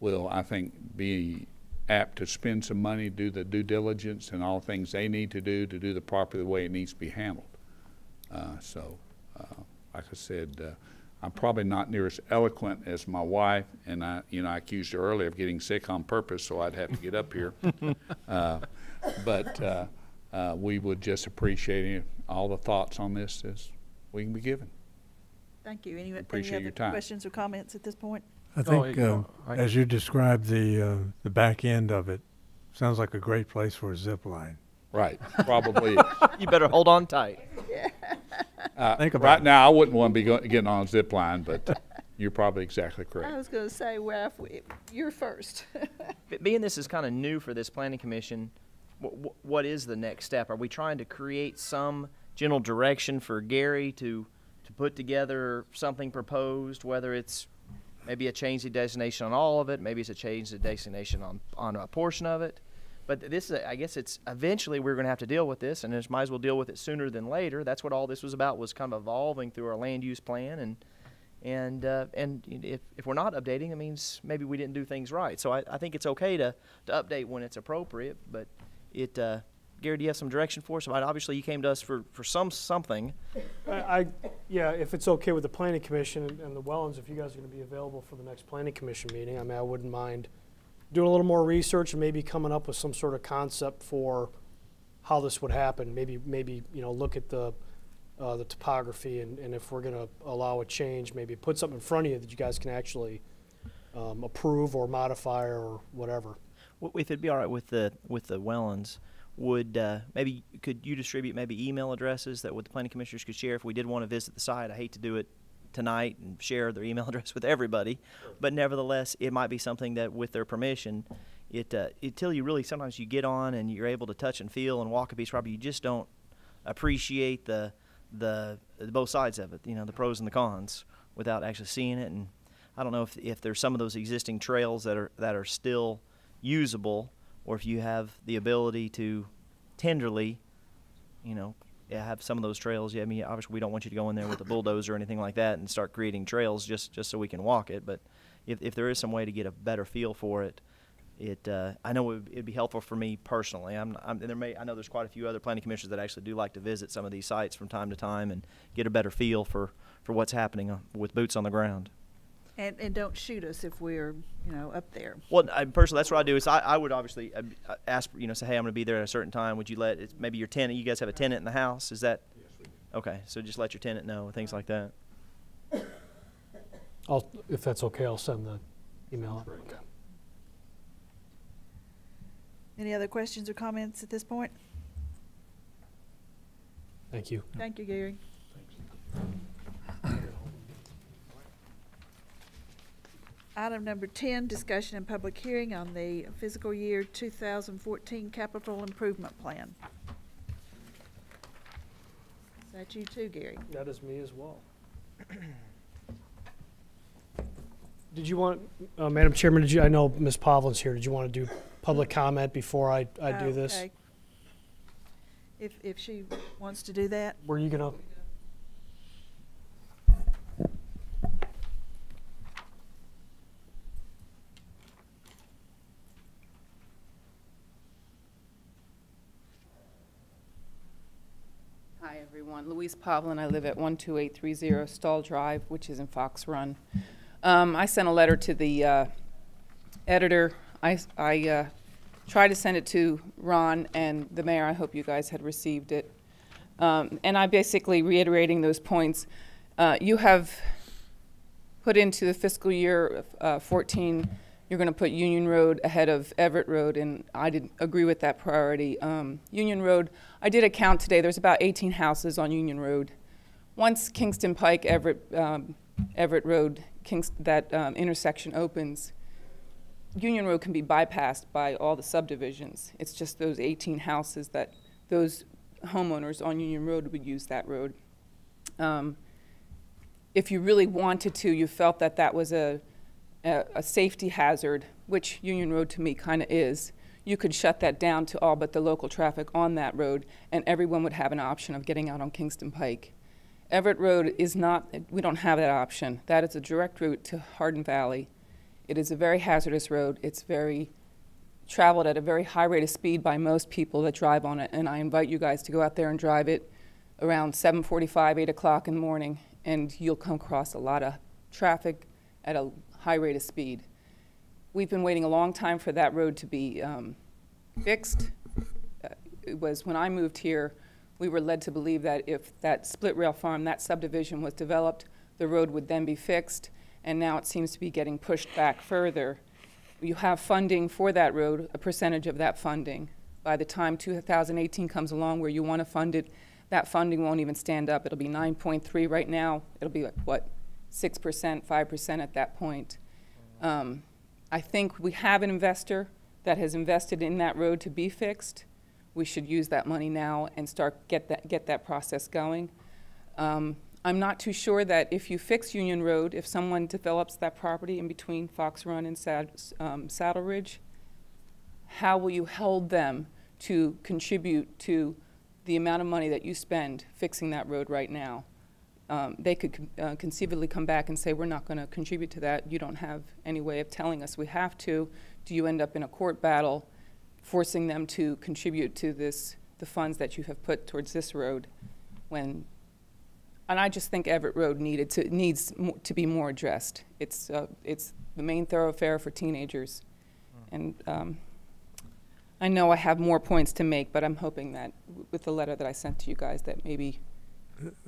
will, I think, be apt to spend some money, do the due diligence and all things they need to do the property the way it needs to be handled. Like I said, I'm probably not near as eloquent as my wife, and I accused her earlier of getting sick on purpose, so I'd have to get up here. But we would just appreciate all the thoughts on this as we can be given. Thank you. Any Appreciate other your time. questions or comments at this point? I think, as you described the back end of it, sounds like a great place for a zip line. Right, probably. You better hold on tight. Think about right it. now, I wouldn't want to be getting on a zip line, but you're probably exactly correct. I was going to say, well, you're first. Being this is kind of new for this planning commission, what is the next step? Are we trying to create some general direction for Gary to put together something proposed, whether it's maybe a change of designation on all of it, maybe it's a change of designation on a portion of it? But this, I guess it's eventually we're going to have to deal with this, and might as well deal with it sooner than later. That's what all this was about, was kind of evolving through our land use plan, and if we're not updating, it means maybe we didn't do things right. So I think it's okay to update when it's appropriate, but Gary, do you have some direction for us? Obviously, you came to us for something. Yeah, if it's okay with the planning commission and the Wellens, if you guys are going to be available for the next planning commission meeting, I mean, I wouldn't mind doing a little more research and maybe coming up with some sort of concept for how this would happen. Maybe look at the topography, and if we're going to allow a change, maybe put something in front of you that you guys can actually approve or modify or whatever. If it'd be all right with the Wellens, would maybe could you distribute maybe email addresses that the planning commissioners could share if we did want to visit the site? I hate to do it tonight and share their email address with everybody, but nevertheless, it might be something that, with their permission, until you really, sometimes you get on and you're able to touch and feel and walk a piece of property, you just don't appreciate the both sides of it, the pros and the cons, without actually seeing it. And I don't know if there's some of those existing trails that are still usable, or if you have the ability to tenderly, have some of those trails. Yeah, I mean, obviously we don't want you to go in there with a bulldozer or anything like that and start creating trails just so we can walk it. But if there is some way to get a better feel for it, I know it'd be helpful for me personally. I know there's quite a few other planning commissioners that actually do like to visit some of these sites from time to time and get a better feel for what's happening with boots on the ground. And don't shoot us if we're, up there. Well, personally, that's what I do. Is I would obviously ask, say, hey, I'm going to be there at a certain time. Would you maybe your tenant? You guys have a tenant in the house? Is that? Yes, we do. Okay, so just let your tenant know, things like that. If that's okay, I'll send the email. Okay. Any other questions or comments at this point? Thank you. Thank you, Gary. Item number 10, discussion and public hearing on the fiscal year 2014 capital improvement plan. Is that you too, Gary? That is me as well. Did you want, Madam Chairman, I know Ms. Pavlin's here, did you want to do public comment before I do this? Okay. If she wants to do that. Were you going to? Hi, everyone. Louise Pavlin. I live at 12830 Stall Drive, which is in Fox Run. I sent a letter to the editor. I tried to send it to Ron and the mayor. I hope you guys had received it. And I'm basically reiterating those points. You have put into the fiscal year 14, you're going to put Union Road ahead of Everett Road, and I didn't agree with that priority. Union Road, I did a count today. There's about 18 houses on Union Road. Once Kingston Pike, Everett Road, that intersection opens, Union Road can be bypassed by all the subdivisions. It's just those 18 houses that those homeowners on Union Road would use that road. If you really wanted to, you felt that that was a safety hazard, which Union Road to me kind of is, you could shut that down to all but the local traffic on that road, and everyone would have an option of getting out on Kingston Pike. Everett Road is not, we don't have that option. That is a direct route to Hardin Valley. It is a very hazardous road. It's traveled at a very high rate of speed by most people that drive on it, and I invite you guys to go out there and drive it around 7:45, 8 o'clock in the morning, and you'll come across a lot of traffic at a high rate of speed. We've been waiting a long time for that road to be fixed. It was when I moved here, we were led to believe that if that split rail farm, that subdivision was developed, the road would then be fixed, and now it seems to be getting pushed back further. You have funding for that road, a percentage of that funding. By the time 2018 comes along where you want to fund it, that funding won't even stand up. It'll be 9.3 right now. It'll be like, what, 6%, 5% at that point. I think we have an investor that has invested in that road to be fixed. We should use that money now and get that process going. I'm not too sure that if you fix Union Road, if someone develops that property in between Fox Run and Saddle Ridge, how will you hold them to contribute to the amount of money that you spend fixing that road right now? They could conceivably come back and say, we're not going to contribute to that. You don't have any way of telling us we have to. Do you end up in a court battle forcing them to contribute to the funds that you have put towards this road? And I just think Everett Road needs to be more addressed. It's the main thoroughfare for teenagers. And I know I have more points to make, but I'm hoping that with the letter that I sent to you guys that maybe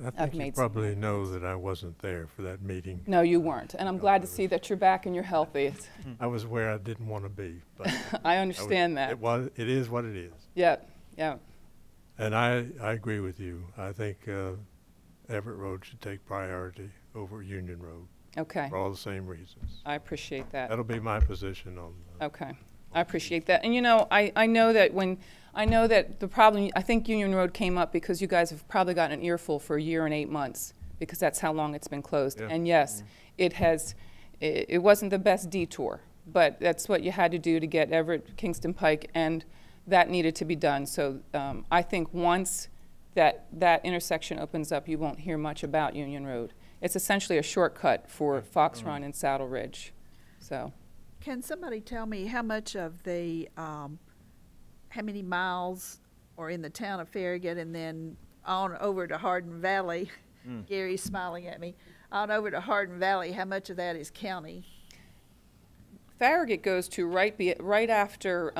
I I've think you made some probably know that I wasn't there for that meeting. No, you weren't. And I'm glad to see that you're back and you're healthy. I was where I didn't want to be, but I understand that. It is what it is. Yeah, yeah. And I agree with you. I think Everett Road should take priority over Union Road. Okay. For all the same reasons. I appreciate that. That'll be my position on Okay. I appreciate that. And you know, I know that the problem, I think Union Road came up because you guys have probably gotten an earful for a year and 8 months because that's how long it's been closed. Yeah. And yes, it wasn't the best detour, but that's what you had to do to get Everett, Kingston Pike, and that needed to be done. So I think once that intersection opens up, you won't hear much about Union Road. It's essentially a shortcut for Fox Run and Saddle Ridge. So. Can somebody tell me how much of the, how many miles are in the town of Farragut and then on over to Hardin Valley? Gary's smiling at me. On over to Hardin Valley, how much of that is county? Farragut goes to right after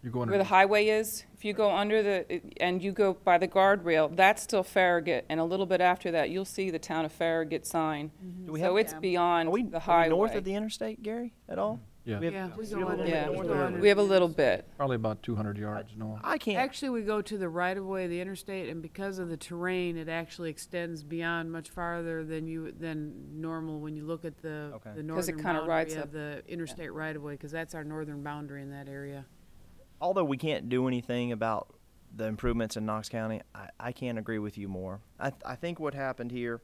You go under where the highway is. If you go under and you go by the guardrail, that's still Farragut. And a little bit after that, you'll see the town of Farragut sign. Do we So have- it's beyond the Are highway. we north of the interstate, Gary, at all? Yeah. We have, Yeah, we we go have a under- little bit we north go of- under We have a little bit. Probably about 200 yards north. I can't. Actually, we go to the right of way of the interstate, and because of the terrain, it actually extends beyond much farther than normal when you look at the Okay. the 'Cause it northern kinda rides boundary up. of the interstate right of way, because that's our northern boundary in that area. Although we can't do anything about the improvements in Knox County, I can't agree with you more. I think what happened here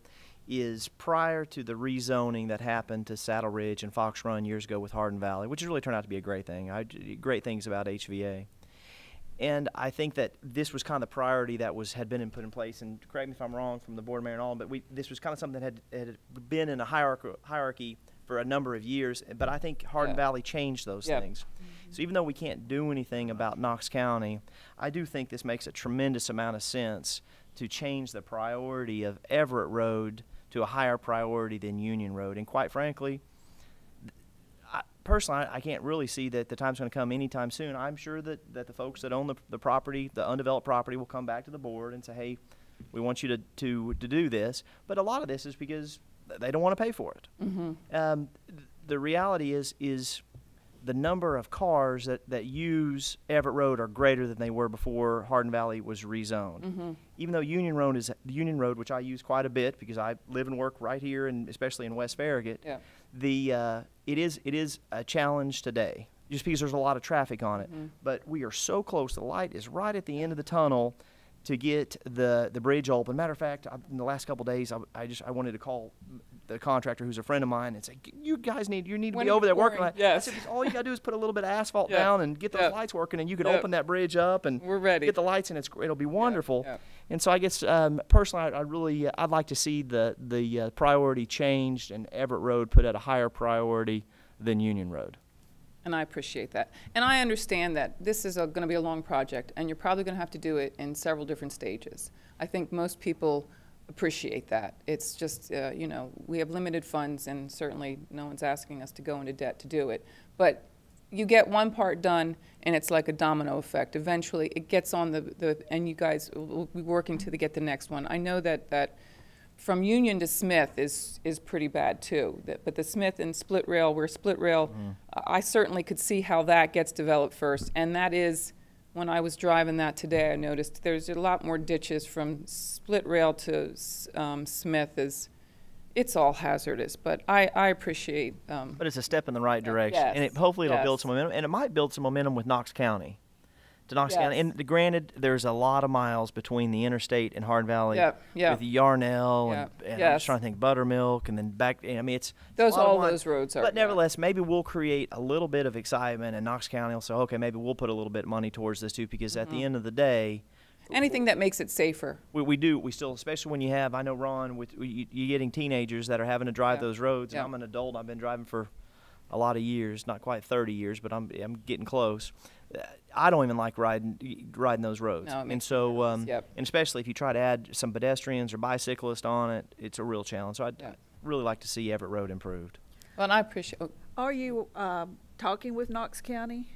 is prior to the rezoning that happened to Saddle Ridge and Fox Run years ago with Hardin Valley, which has really turned out to be a great thing. Great things about HVA. And I think that this was kind of the priority that had been put in place, and correct me if I'm wrong from the board mayor and all, but this was kind of something that had been in a hierarchy for a number of years, but I think Hardin Valley changed those things. So even though we can't do anything about Knox County, I do think this makes a tremendous amount of sense to change the priority of Everett Road to a higher priority than Union Road. And quite frankly, personally, I can't really see that the time's going to come anytime soon. I'm sure that the folks that own the property, the undeveloped property, will come back to the board and say, hey, we want you to do this. But a lot of this is because they don't want to pay for it. Mm-hmm. The reality is the number of cars that use Everett Road are greater than they were before Hardin Valley was rezoned. Mm-hmm. Even though Union Road, which I use quite a bit because I live and work right here, and especially in West Farragut, it is a challenge today, just because there's a lot of traffic on it. But we are so close. The light is right at the end of the tunnel to get the bridge open. Matter of fact, in the last couple of days, I wanted to call the contractor, who's a friend of mine, and say, you guys need to be over there working on it. Yes. I said, all you got to do is put a little bit of asphalt down and get those lights working, and you can open that bridge up and we're ready. get the lights, and it'll be wonderful. Yeah. And so I guess personally, I'd like to see the priority changed and Everett Road put at a higher priority than Union Road. And I appreciate that. And I understand that this is going to be a long project, and you're probably going to have to do it in several different stages. I think most people appreciate that. It's just, we have limited funds, and certainly no one's asking us to go into debt to do it. But you get one part done, and it's like a domino effect. Eventually, it gets on and you guys will be working to get the next one. I know that from Union to Smith is pretty bad too. But the Smith and Split Rail, I certainly could see how that gets developed first. And that is, when I was driving that today, I noticed there's a lot more ditches from Split Rail to Smith. It's all hazardous, but I appreciate. But it's a step in the right direction, and hopefully it'll build some momentum, and it might build some momentum with Knox County. County. And granted, there's a lot of miles between the interstate and Hardin Valley with Yarnell and I'm just trying to think Buttermilk and then back. I mean, it's all those roads are. But nevertheless, maybe we'll create a little bit of excitement, and Knox County will say, okay, maybe we'll put a little bit of money towards this too, because at the end of the day, anything that makes it safer. We still, especially when you have, I know, Ron, you getting teenagers that are having to drive those roads. And I'm an adult. I've been driving for a lot of years, not quite 30 years, but I'm getting close. I don't even like riding those roads. No, and so, and especially if you try to add some pedestrians or bicyclists on it, it's a real challenge. So I'd really like to see Everett Road improved. Well, and I appreciate. Are you talking with Knox County?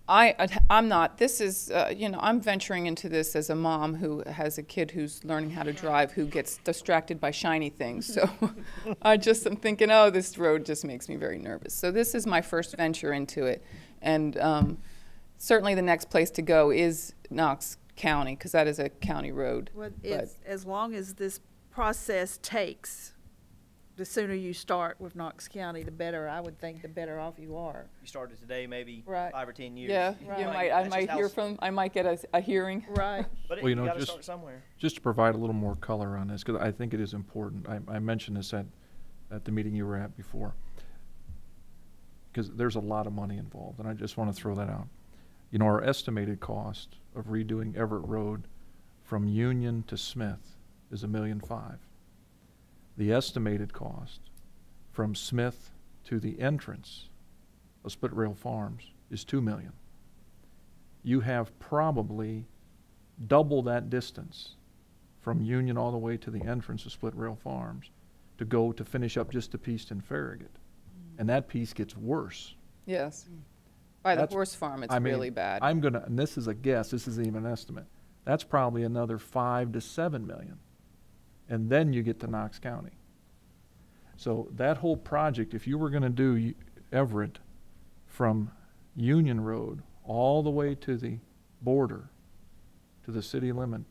I'm not. This is, you know, I'm venturing into this as a mom who has a kid who's learning how to drive, who gets distracted by shiny things. So I just am thinking, oh, this road just makes me very nervous. So this is my first venture into it. And certainly the next place to go is Knox County, because that is a county road. Well, it's, as long as this process takes, the sooner you start with Knox County, the better, I would think, the better off you are. You started today, maybe Right. 5 or 10 years. Yeah, Right. you Right. might, I might hear from, I might get a hearing. Right. But Well, you you know, got to just- start somewhere. Just to provide a little more color on this, because I think it is important. I mentioned this at the meeting you were at before, because there's a lot of money involved, and I just want to throw that out. You know, our estimated cost of redoing Everett Road from Union to Smith is $1.5 million. The estimated cost from Smith to the entrance of Split Rail Farms is $2 million. You have probably double that distance from Union all the way to the entrance of Split Rail Farms to go to finish up just the piece in Farragut. And that piece gets worse. Yes. By the That's- horse farm, it's I mean, really bad. I'm gonna, and this is a guess, this isn't even an estimate. That's probably another 5 to 7 million. And then you get to Knox County. So that whole project, if you were gonna do Everett from Union Road all the way to the border, to the city limit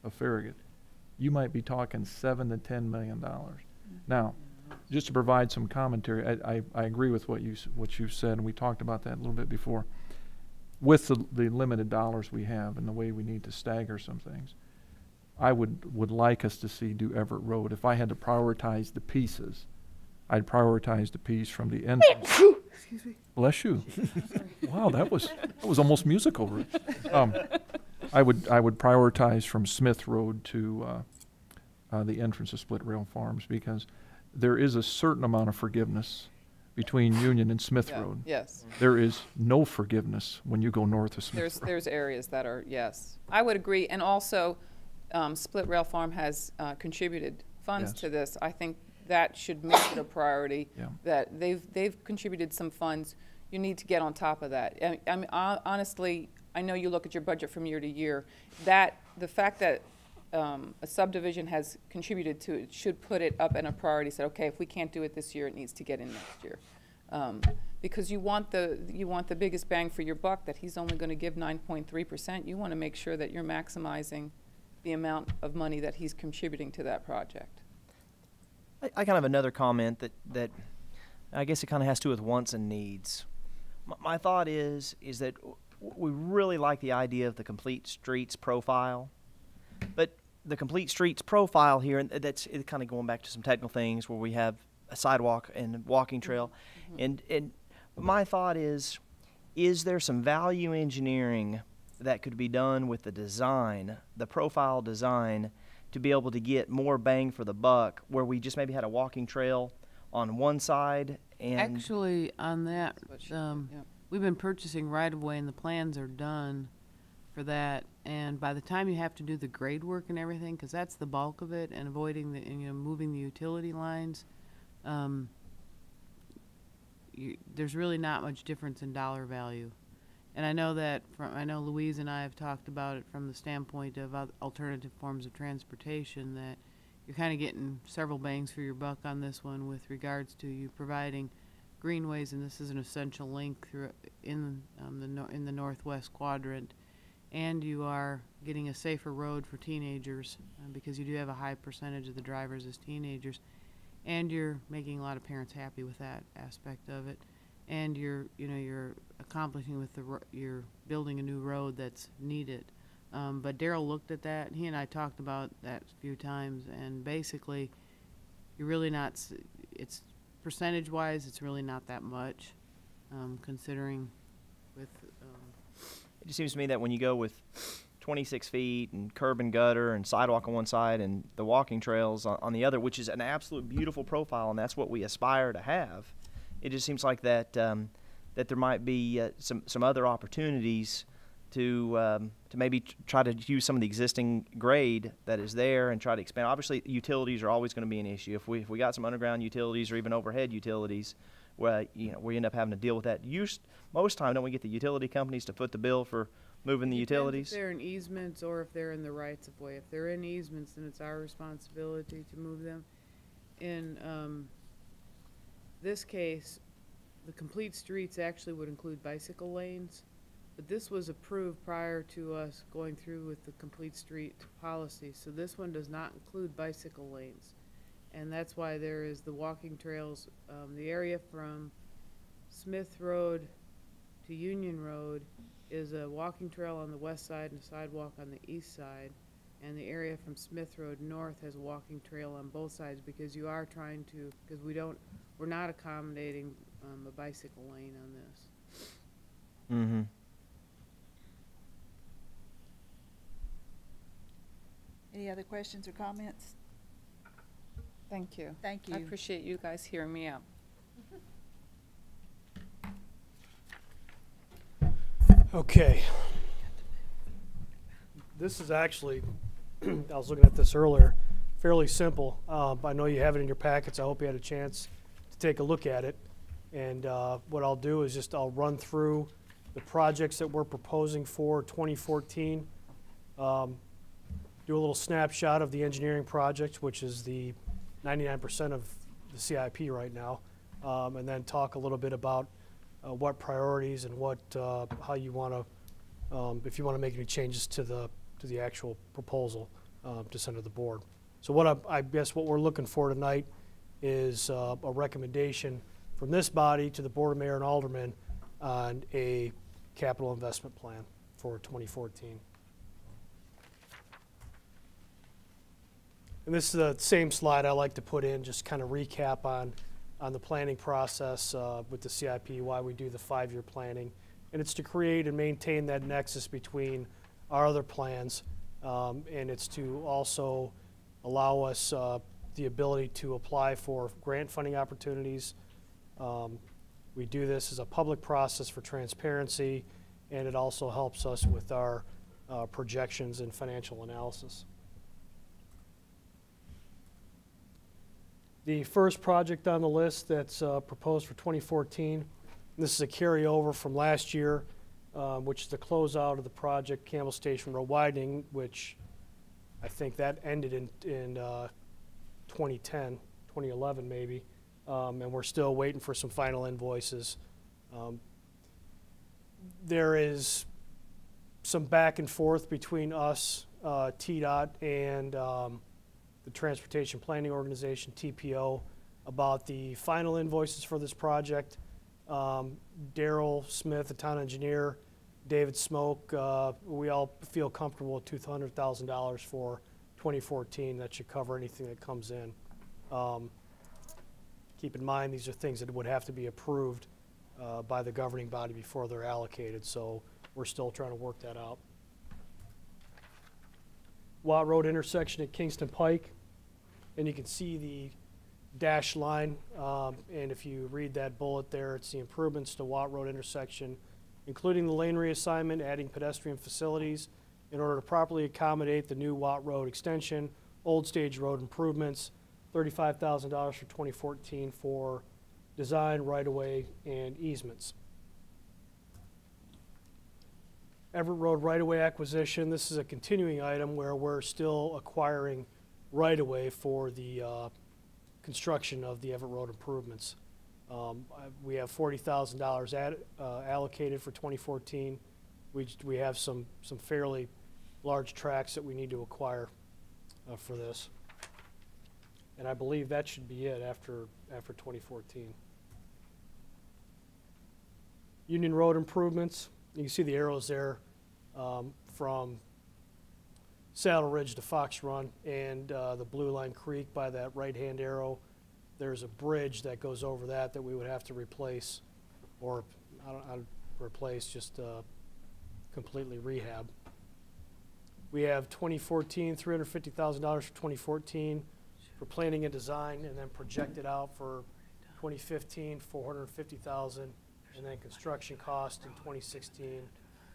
of Farragut, you might be talking $7 to $10 million. Now, just to provide some commentary, I agree with what you said, and we talked about that a little bit before. With the limited dollars we have and the way we need to stagger some things, I would like us to see do Everett Road. If I had to prioritize the pieces, I'd prioritize the piece from the entrance. Excuse me. Bless you. Wow, that was almost musical. I would prioritize from Smith Road to the entrance of Split Rail Farms, because there is a certain amount of forgiveness between Union and Smith Yeah, Road. yes. There is no forgiveness when you go north of Smith Road. There's areas that are, yes. I would agree. And also, Split Rail Farm has contributed funds Yes. to this. I think that should make it a priority. Yeah. That they've contributed some funds. You need to get on top of that. I mean, honestly, I know you look at your budget from year to year. The fact that a subdivision has contributed to it should put it up in a priority. Said, okay, if we can't do it this year, it needs to get in next year, because you want the biggest bang for your buck. That he's only going to give 9.3%. You want to make sure that you're maximizing the amount of money that he's contributing to that project. I kind of have another comment that I guess it kind of has to do with wants and needs. My thought is that we really like the idea of the complete streets profile, but the complete streets profile here, and that's kind of going back to some technical things where we have a sidewalk and walking trail, and my thought is there some value engineering that could be done with the design, the profile design, to be able to get more bang for the buck, where we just maybe had a walking trail on one side and Actually, on that, we've been purchasing right-of-way, and the plans are done for that. And by the time you have to do the grade work and everything, because that's the bulk of it, and avoiding the, and, moving the utility lines, there's really not much difference in dollar value. And I know that I know Louise and I have talked about it from the standpoint of alternative forms of transportation, that you're kind of getting several bangs for your buck on this one with regards to you providing greenways, and this is an essential link through in the northwest quadrant, and you are getting a safer road for teenagers because you do have a high percentage of the drivers as teenagers, and you're making a lot of parents happy with that aspect of it, and you're accomplishing with you're building a new road that's needed. But Daryl looked at that, and he and I talked about that a few times, and basically you're really not, it's percentage-wise, it's really not that much, considering with... it just seems to me that when you go with 26 feet and curb and gutter and sidewalk on one side and the walking trails on the other, which is an absolute beautiful profile, and that's what we aspire to have, it just seems like that that there might be some other opportunities to maybe try to use some of the existing grade that is there and try to expand. Obviously, utilities are always going to be an issue. If we got some underground utilities or even overhead utilities, where we end up having to deal with that. Most time, don't we get the utility companies to foot the bill for moving the utilities? If they're in easements or if they're in the rights of way. If they're in easements, then it's our responsibility to move them. In this case, the complete streets actually would include bicycle lanes, but this was approved prior to us going through with the complete street policy. So this one does not include bicycle lanes. And that's why there is the walking trails, the area from Smith Road to Union Road is a walking trail on the west side and a sidewalk on the east side. And the area from Smith Road north has a walking trail on both sides because you are trying to, because we're not accommodating a bicycle lane on this. Mm-hmm. Any other questions or comments? Thank you. Thank you. I appreciate you guys hearing me out. Okay. This is actually, I was looking at this earlier, fairly simple. I know you have it in your packets. I hope you had a chance to take a look at it. And what I'll do is just I'll run through the projects that we're proposing for 2014. Do a little snapshot of the engineering project, which is the 99% of the CIP right now, and then talk a little bit about what priorities and what how you want to, if you want to make any changes to the actual proposal to send to the board. So what I guess what we're looking for tonight is a recommendation from this body to the Board of Mayor and Aldermen on a capital investment plan for 2014. And this is the same slide I like to put in, just kind of recap on the planning process with the CIP, why we do the 5-year planning. And it's to create and maintain that nexus between our other plans, and it's to also allow us the ability to apply for grant funding opportunities. We do this as a public process for transparency, and it also helps us with our projections and financial analysis. The first project on the list that's proposed for 2014, this is a carryover from last year, which is the closeout of the project Campbell Station Road widening, which I think that ended in 2010, 2011 maybe, and we're still waiting for some final invoices. There is some back and forth between us, TDOT, and the Transportation Planning Organization, TPO, about the final invoices for this project. Daryl Smith, the town engineer, David Smoke, we all feel comfortable with $200,000 for 2014. That should cover anything that comes in. Keep in mind, these are things that would have to be approved by the governing body before they're allocated, so we're still trying to work that out. Watt Road intersection at Kingston Pike, and you can see the dashed line, and if you read that bullet there, it's the improvements to Watt Road intersection, including the lane reassignment, adding pedestrian facilities in order to properly accommodate the new Watt Road extension, Old Stage Road improvements, $35,000 for 2014 for design, right-of-way, and easements. Everett Road right-of-way acquisition, this is a continuing item where we're still acquiring right-of-way for the construction of the Everett Road improvements. We have $40,000 allocated for 2014. We have some fairly large tracts that we need to acquire for this. And I believe that should be it after 2014. Union Road improvements, you can see the arrows there from Saddle Ridge to Fox Run and the Blue Line Creek by that right-hand arrow. There's a bridge that goes over that we would have to replace, or not replace, just completely rehab. We have 2014, $350,000 for 2014 for planning and design, and then projected out for 2015, $450,000, and then construction cost in 2016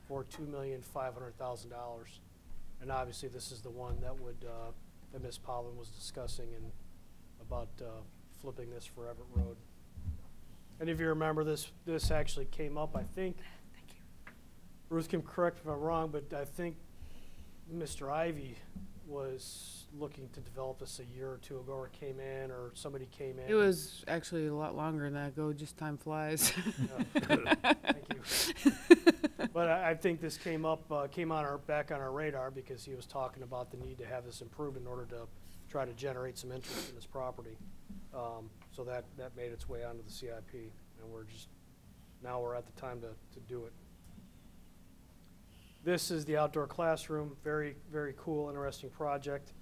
for $2,500,000. And obviously, this is the one that would that Ms. Pollen was discussing and about flipping this for Everett Road. And if you remember, this actually came up, I think, Ruth can correct me if I'm wrong, but I think Mr. Ivy was looking to develop this a year or two ago, or came in, or somebody came in. It was actually a lot longer than that ago, just time flies. Thank you. But I think this came up, back on our radar because he was talking about the need to have this improved in order to try to generate some interest in this property. So that made its way onto the CIP, and now we're at the time to do it. This is the outdoor classroom, very, very cool, interesting project.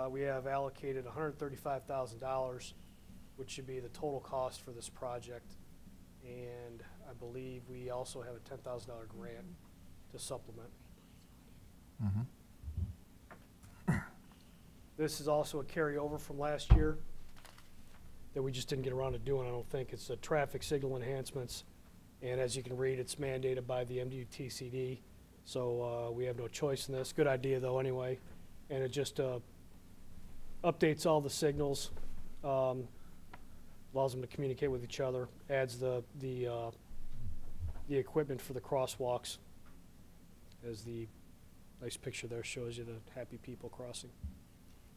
We have allocated $135,000, which should be the total cost for this project. And I believe we also have a $10,000 grant to supplement. This is also a carryover from last year that we just didn't get around to doing, I don't think. It's the traffic signal enhancements. And as you can read, it's mandated by the MDTCD. So we have no choice in this. Good idea, though, anyway. And it just updates all the signals, allows them to communicate with each other, adds the equipment for the crosswalks, as the nice picture there shows you the happy people crossing.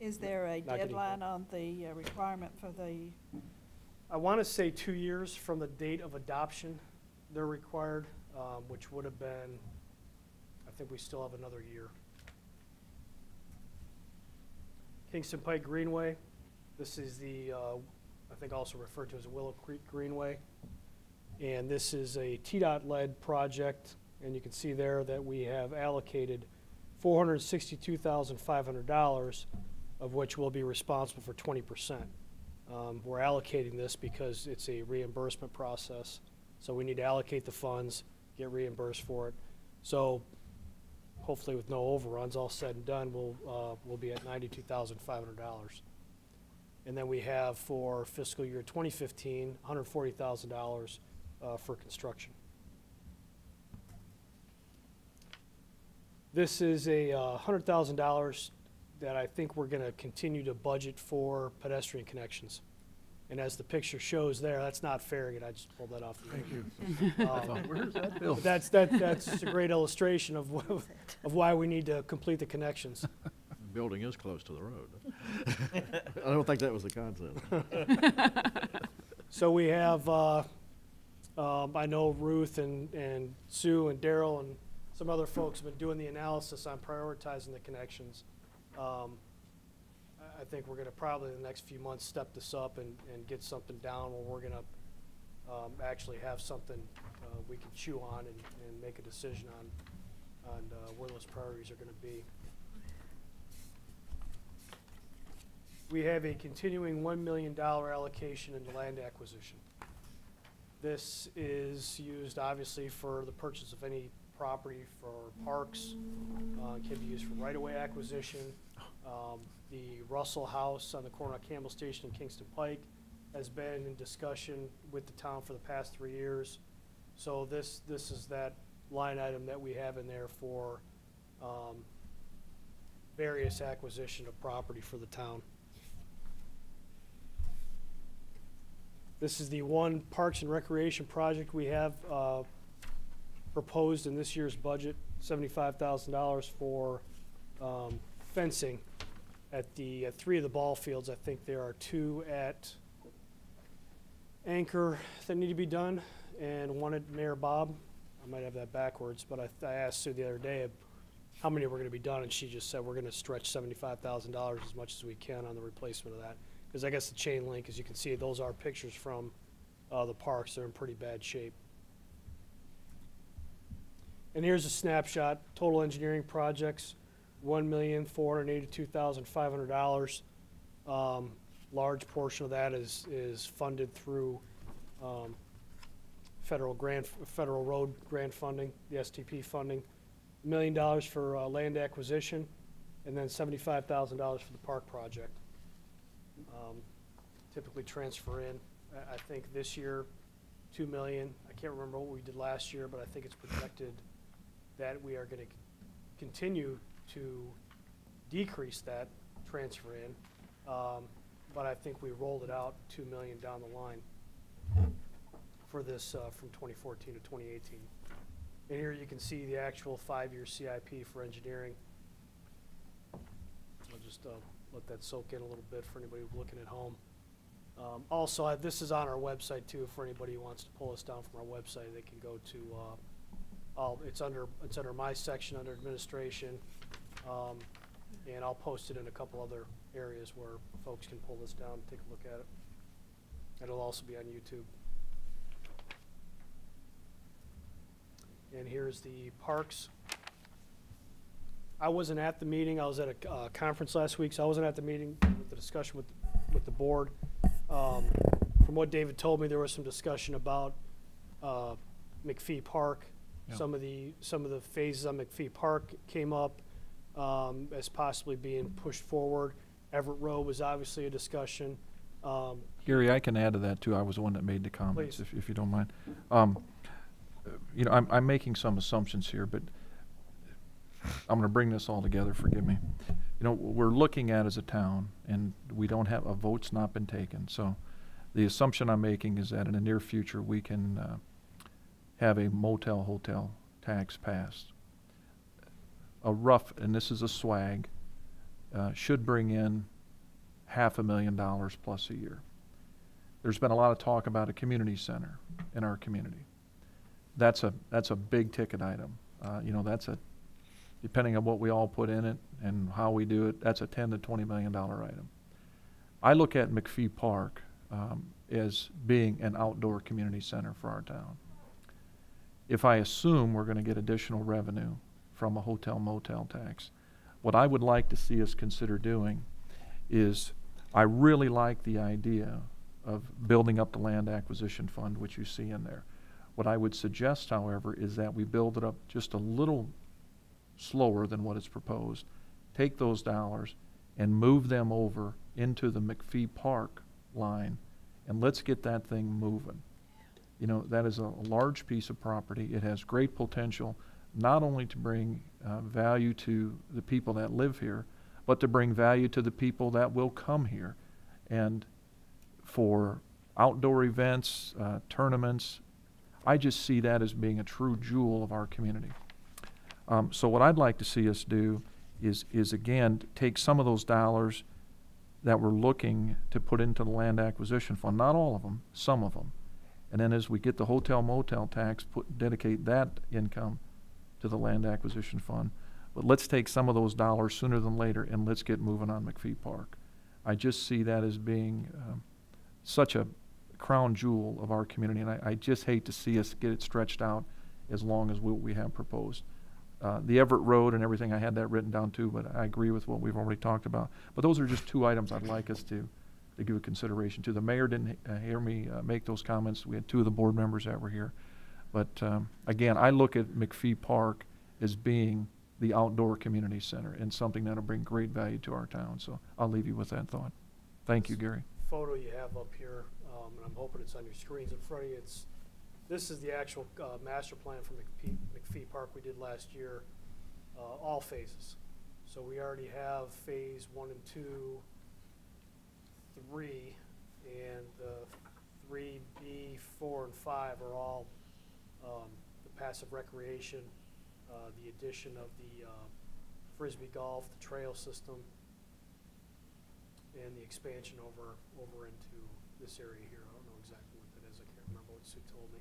Is there a Not getting deadline on the requirement for the? I want to say 2 years from the date of adoption they're required, which would have been, I think we still have another year. Kingston Pike Greenway. This is the, I think also referred to as Willow Creek Greenway. And this is a TDOT-led project, and you can see there that we have allocated $462,500, of which we'll be responsible for 20%. We're allocating this because it's a reimbursement process, so we need to allocate the funds, get reimbursed for it. So hopefully with no overruns, all said and done, we'll be at $92,500. And then we have for fiscal year 2015, $140,000 for construction. This is a $100,000 that I think we're going to continue to budget for pedestrian connections. And as the picture shows there, that's not Farragut. I just pulled that off. Thank you. Where's that bill? That's just a great illustration of why we need to complete the connections. The building is close to the road. I don't think that was the concept. So we have, I know Ruth and Sue and Daryl and some other folks have been doing the analysis on prioritizing the connections. I think we're going to probably in the next few months step this up and get something down where we're going to actually have something we can chew on and make a decision on where those priorities are going to be. We have a continuing $1 million allocation into land acquisition. This is used obviously for the purchase of any property for parks, can be used for right-of-way acquisition. The Russell House on the corner of Campbell Station and Kingston Pike has been in discussion with the town for the past 3 years. So this is that line item that we have in there for various acquisition of property for the town. This is the one Parks and Recreation project we have proposed in this year's budget, $75,000 for fencing at the 3 of the ball fields. I think there are 2 at Anchor that need to be done, and 1 at Mayor Bob. I might have that backwards, but I asked Sue the other day how many were going to be done, and she just said we're going to stretch $75,000 as much as we can on the replacement of that. Because I guess the chain link, as you can see, those are pictures from the parks. They're in pretty bad shape. And here's a snapshot. Total engineering projects, $1,482,500. Large portion of that is funded through federal road grant funding, the STP funding. $1 million for land acquisition, and then $75,000 for the park project. Typically transfer in. I think this year, $2 million. I can't remember what we did last year, but I think it's projected that we are going to continue to decrease that transfer in. But I think we rolled it out $2 million down the line. for this from 2014 to 2018. And here you can see the actual 5-year CIP for engineering. I'll just let that soak in a little bit for anybody looking at home. Also, this is on our website too. For anybody who wants to pull us down from our website, they can go to. It's under my section under administration, and I'll post it in a couple other areas where folks can pull this down and take a look at it. It'll also be on YouTube. And here's the parks. I wasn't at the meeting. I was at a conference last week, so I wasn't at the meeting with the discussion with the board. From what David told me, there was some discussion about McPhee Park. Yeah. Some of the phases on McPhee Park came up as possibly being pushed forward. Everett Road was obviously a discussion. Gary, I can add to that too. I was the one that made the comments, if you don't mind. You know, I'm making some assumptions here, but I'm going to bring this all together. Forgive me. You know, we're looking at as a town, and we don't have a vote's not been taken. So, the assumption I'm making is that in the near future we can have a motel hotel tax passed. A rough, and this is a swag, should bring in $500,000 plus a year. There's been a lot of talk about a community center in our community. That's a big ticket item. You know, that's depending on what we all put in it and how we do it, that's a $10 to $20 million item. I look at McPhee Park as being an outdoor community center for our town. If I assume we're going to get additional revenue from a hotel motel tax, what I would like to see us consider doing is, I really like the idea of building up the land acquisition fund, which you see in there. What I would suggest, however, is that we build it up just a little slower than what is proposed, take those dollars and move them over into the McPhee Park line, and let's get that thing moving. You know, that is a large piece of property. It has great potential, not only to bring value to the people that live here, but to bring value to the people that will come here. And for outdoor events, tournaments, I just see that as being a true jewel of our community. So what I'd like to see us do is again, take some of those dollars that we're looking to put into the land acquisition fund, not all of them, some of them. And then as we get the hotel motel tax, dedicate that income to the land acquisition fund. But let's take some of those dollars sooner than later and let's get moving on McPhee Park. I just see that as being such a crown jewel of our community, and I just hate to see us get it stretched out as long as what we have proposed. The Everett Road and everything, I had that written down too, but I agree with what we've already talked about. But those are just two items I'd like us to give a consideration to. The mayor didn't hear me make those comments. We had two of the board members that were here. But again, I look at McPhee Park as being the outdoor community center and something that'll bring great value to our town. So I'll leave you with that thought. Thank you, Gary. Photo you have up here, and I'm hoping it's on your screens in front of you. This is the actual master plan for McPhee Park we did last year, all phases. So we already have phase 1 and 2, 3, and 3B, 4, and 5 are all the passive recreation, the addition of the Frisbee golf, the trail system, and the expansion over into this area here. I don't know exactly what that is. I can't remember what Sue told me.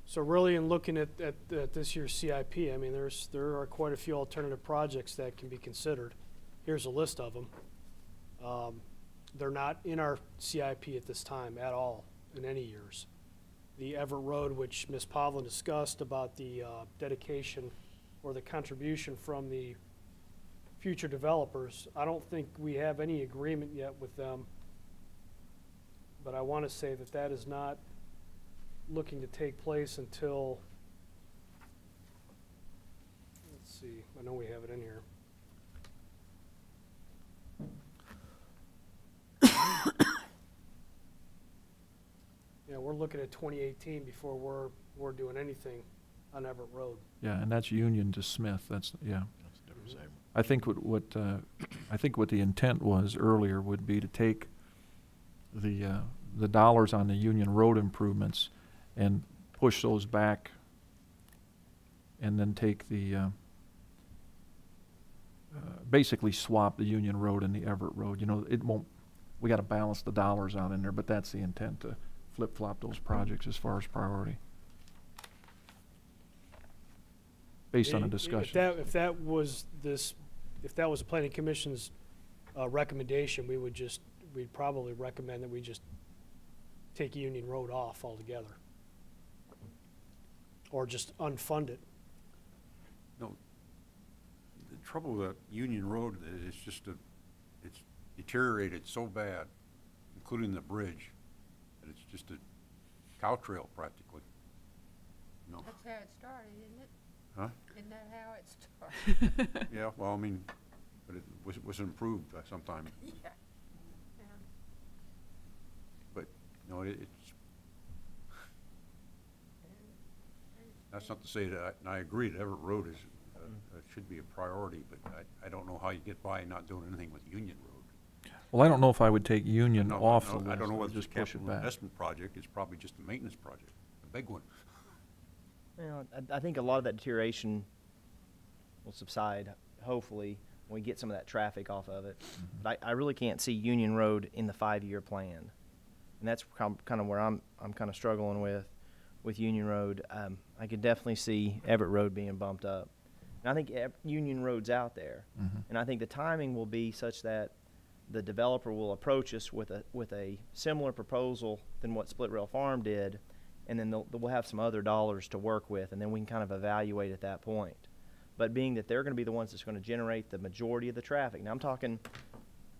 So really, in looking at this year's CIP, I mean, there are quite a few alternative projects that can be considered. Here's a list of them. They're not in our CIP at this time at all in any years. The Everett Road, which Ms. Pavlin discussed about the dedication or the contribution from the future developers, I don't think we have any agreement yet with them, but I want to say that that is not looking to take place until, let's see, I know we have it in here. Yeah, we're looking at 2018 before we're doing anything on Everett Road. Yeah, and that's Union to Smith. That's, yeah. That's a different segment. I think I think what the intent was earlier would be to take the dollars on the Union Road improvements and push those back, and then take the basically swap the Union Road and the Everett Road. You know, it won't. We got to balance the dollars out in there, but that's the intent, to flip-flop those projects as far as priority, based on a discussion. If that was the planning commission's recommendation, we'd probably recommend that we just take Union Road off altogether, or just unfund it. No, the trouble with Union Road is it's deteriorated so bad, including the bridge, that it's just a cow trail practically. No. That's how it started, isn't it? Huh? Isn't that how it started? Yeah, well, I mean, but it was improved sometime. Yeah. But, no, it's, that's not to say that, and I agree that Everett Road is, should be a priority, but I don't know how you get by not doing anything with Union Road. Well, I don't know if I would take Union off the No, list. I don't know whether just it's a push it capital back. investment project. It's probably just a maintenance project, a big one. Well, I think a lot of that deterioration will subside, hopefully, when we get some of that traffic off of it. But I really can't see Union Road in the 5-year plan. And that's kind of where I'm kind of struggling with Union Road. I could definitely see Everett Road being bumped up. And I think Union Road's out there. And I think the timing will be such that the developer will approach us with a similar proposal than what Split Rail Farm did, and then we'll have some other dollars to work with, and then we can kind of evaluate at that point. But being that they're going to be the ones that's going to generate the majority of the traffic. Now I'm talking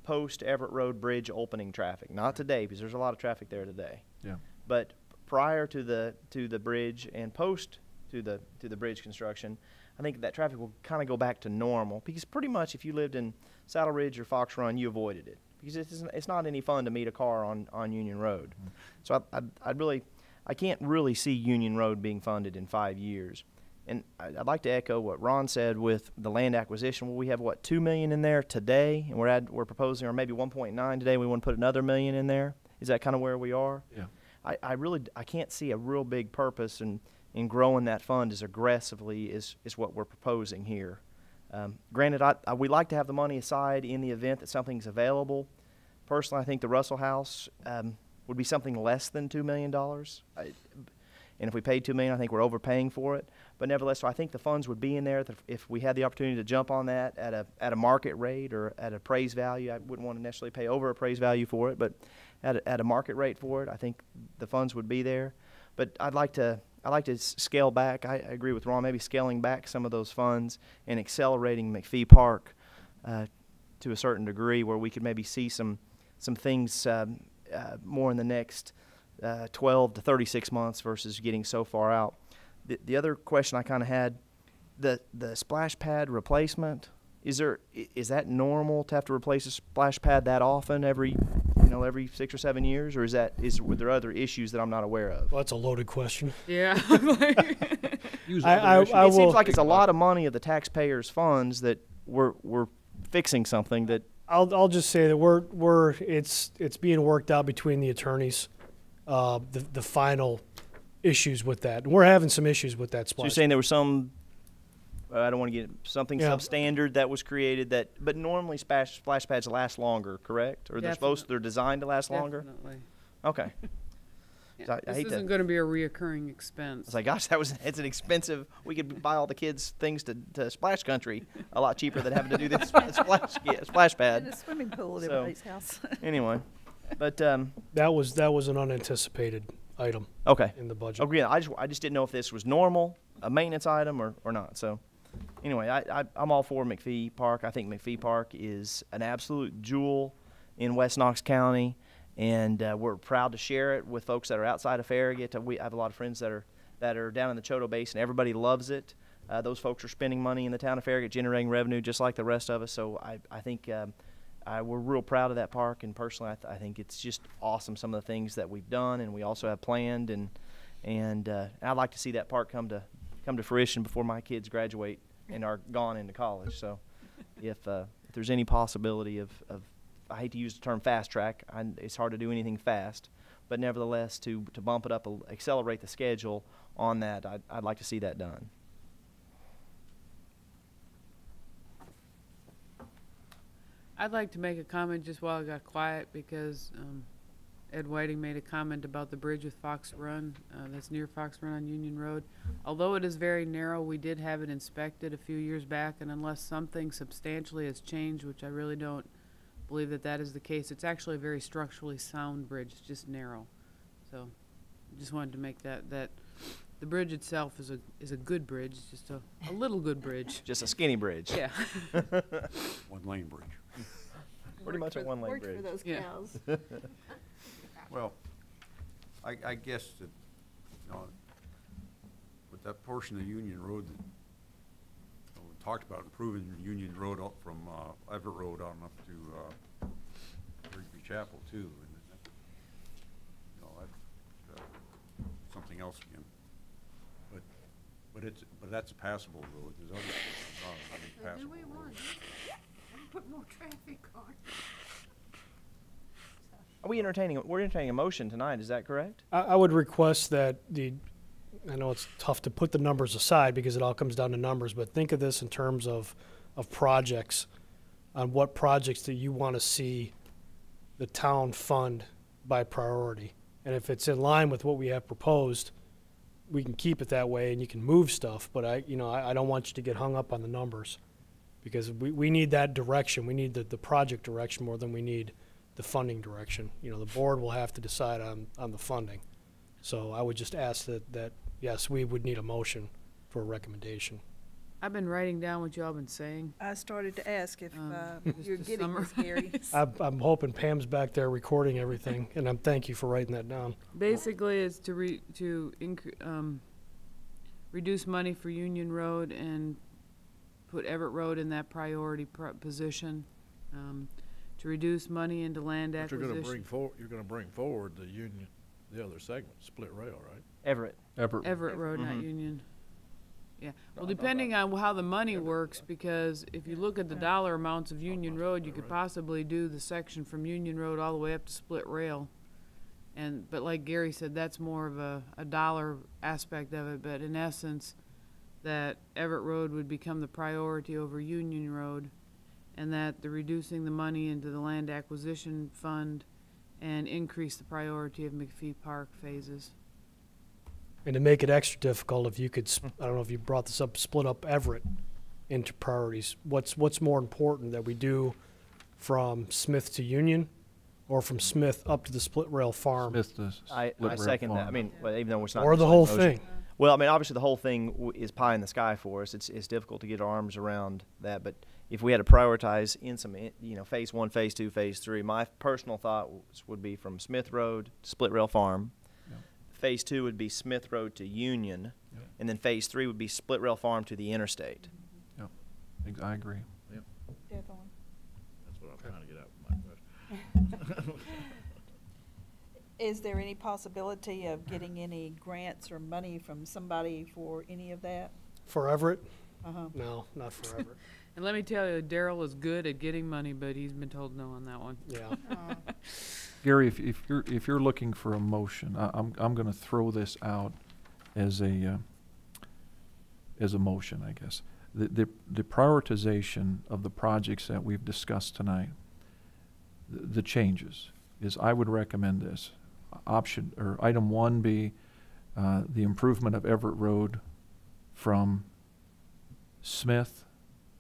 post Everett Road Bridge opening traffic, not today, because there's a lot of traffic there today. Yeah. But prior to the bridge and post to the bridge construction, I think that traffic will kind of go back to normal, because pretty much if you lived in Saddle Ridge or Fox Run, you avoided it, because it's not any fun to meet a car on Union Road. So I can't really see Union Road being funded in 5 years. And I'd like to echo what Ron said with the land acquisition. Well, we have what, $2 million in there today, and we're proposing, or maybe 1.9 today. We want to put another $1 million in there. Is that kind of where we are? Yeah. I can't see a real big purpose in growing that fund as aggressively is what we're proposing here. Granted, we like to have the money aside in the event that something's available. Personally, I think the Russell House would be something less than $2 million. And if we paid $2 million, I think we're overpaying for it. But nevertheless, so I think the funds would be in there if we had the opportunity to jump on that at a market rate or at appraised value. I wouldn't want to necessarily pay over appraised value for it, but at a market rate for it, I think the funds would be there. But I'd like to scale back. I agree with Ron, maybe scaling back some of those funds and accelerating McPhee Park to a certain degree, where we could maybe see some things more in the next 12 to 36 months versus getting so far out. The other question I kind of had, the splash pad replacement, is that normal to have to replace a splash pad that often, every 6 or 7 years, or were there other issues that I'm not aware of? Well, that's a loaded question. Yeah. It seems like it's a lot of money of the taxpayers' funds that we're fixing something that. I'll just say that it's being worked out between the attorneys, the final issues with that. And we're having some issues with that splash. So you're saying there was some, I don't want to get something substandard that was created but normally splash pads last longer, correct? Or they're designed to last longer? Definitely. Okay. Yeah. So I hate this isn't going to be a reoccurring expense. It's like, gosh, it's an expensive. We could buy all the kids things to Splash Country a lot cheaper than having to do this splash pad. In a swimming pool at everybody's house. Anyway, but that was an unanticipated item. Okay. In the budget. Okay. I just didn't know if this was normal, a maintenance item, or not. So, anyway, I'm all for McPhee Park. I think McPhee Park is an absolute jewel in West Knox County. And we're proud to share it with folks that are outside of Farragut. I have a lot of friends that are down in the Choteau Basin. Everybody loves it. Those folks are spending money in the town of Farragut, generating revenue just like the rest of us. So I think we're real proud of that park. And personally, I think it's just awesome, some of the things that we've done and we also have planned. And I'd like to see that park come to fruition before my kids graduate and are gone into college. So if there's any possibility of, I hate to use the term fast track, it's hard to do anything fast, but nevertheless to bump it up, accelerate the schedule on that, I'd like to see that done. I'd like to make a comment just while I got quiet because Ed Whiting made a comment about the bridge with Fox Run, that's near Fox Run on Union Road. Although it is very narrow, we did have it inspected a few years back, and unless something substantially has changed, which I really don't believe that that is the case, it's actually a very structurally sound bridge. It's just narrow. So just wanted to make that the bridge itself is a good bridge, it's just a little good bridge. Just a skinny bridge. Yeah. One-lane bridge. Pretty much a one-lane bridge. For those Yeah. cows. Well, I guess that, you know, with that portion of Union Road that, you know, we talked about improving Union Road up from Everett Road on up to Rigby Chapel too, and that, you know, that's something else again. But that's a passable road. There's other places not passable roads. Put more traffic on. We're entertaining a motion tonight, is that correct? I would request that I know it's tough to put the numbers aside because it all comes down to numbers, but think of this in terms of projects, on what projects that you want to see the town fund by priority. And if it's in line with what we have proposed, we can keep it that way and you can move stuff, but I don't want you to get hung up on the numbers because we need that direction. We need the project direction more than we need the funding direction. You know, the board will have to decide on the funding. So I would just ask that yes, we would need a motion for a recommendation. I've been writing down what y'all been saying. I started to ask if just you're to getting this, Gary. I'm hoping Pam's back there recording everything, and thank you for writing that down. Basically, it's to reduce money for Union Road and put Everett Road in that priority position. To reduce money into land But acquisition. you're gonna bring forward the other segment, split rail, right? Everett. Everett Road, not Union. Yeah, well, depending on how the money works, because if you look at the dollar amounts of Union Road, you could possibly do the section from Union Road all the way up to Split Rail. But like Gary said, that's more of a dollar aspect of it, but in essence, that Everett Road would become the priority over Union Road, and that the reducing the money into the land acquisition fund and increase the priority of McPhee Park phases. And to make it extra difficult, if you could, I don't know if you brought this up, split up Everett into priorities. What's more important, that we do from Smith to Union, or from Smith up to the Split Rail Farm? Smith to I Split Rail second that. Farm. I mean, well, even though it's not. Or the whole thing. Well, I mean, obviously the whole thing is pie in the sky for us. It's difficult to get our arms around that. But if we had to prioritize in some, phase 1, phase 2, phase 3, my personal thought would be from Smith Road to Split Rail Farm. Yeah. Phase 2 would be Smith Road to Union, Yeah. and then phase 3 would be Split Rail Farm to the interstate. Yep, I agree. Yep. Definitely. That's what I'm trying to get out with my question. Is there any possibility of getting any grants or money from somebody for any of that? For Everett? Uh-huh. No, not for Everett. And let me tell you, Daryl is good at getting money, but he's been told no on that one. Yeah. Gary, if you're looking for a motion, I'm going to throw this out as a motion, I guess. The prioritization of the projects that we've discussed tonight, the changes, is I would recommend this. Item 1 be the improvement of Everett Road from Smith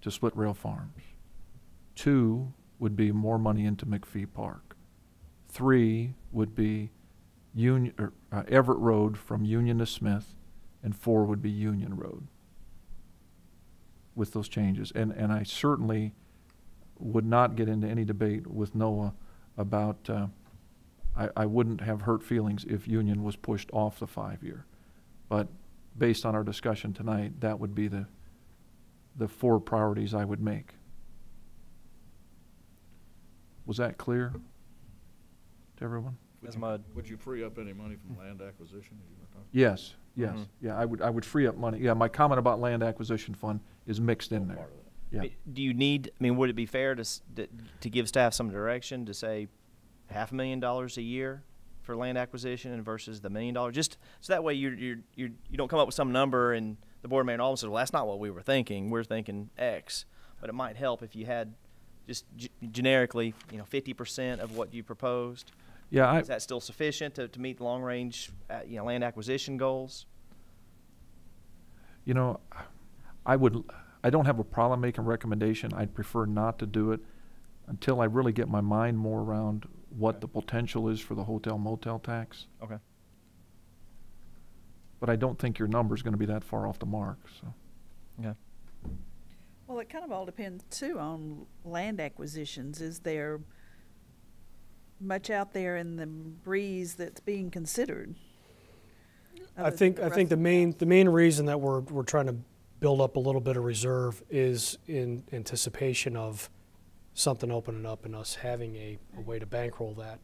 to Split Rail Farms. 2 would be more money into McPhee Park. 3 would be Everett Road from Union to Smith, and 4 would be Union Road with those changes. And I certainly would not get into any debate with Noah about, I wouldn't have hurt feelings if Union was pushed off the 5-year. But based on our discussion tonight, that would be the 4 priorities I would make. Was that clear to everyone? Would you free up any money from land acquisition? Yes. Yeah, I would free up money. Yeah, my comment about land acquisition fund is mixed in there. Yeah. Do you need, I mean, would it be fair to give staff some direction to say $500,000 a year for land acquisition and versus the $1 million? Just so that way you don't come up with some number and the board member all says, well, that's not what we were thinking. We're thinking X. But it might help if you had just generically, 50% of what you proposed. Yeah, Is that still sufficient to meet the long range, land acquisition goals? I don't have a problem making a recommendation. I'd prefer not to do it until I really get my mind more around what the potential is for the hotel motel tax. Okay. But I don't think your number's going to be that far off the mark. So. Okay. Well, it kind of all depends too on land acquisitions. Is there much out there in the breeze that's being considered? I think the main reason that we're trying to build up a little bit of reserve is in anticipation of something opening up and us having a way to bankroll that.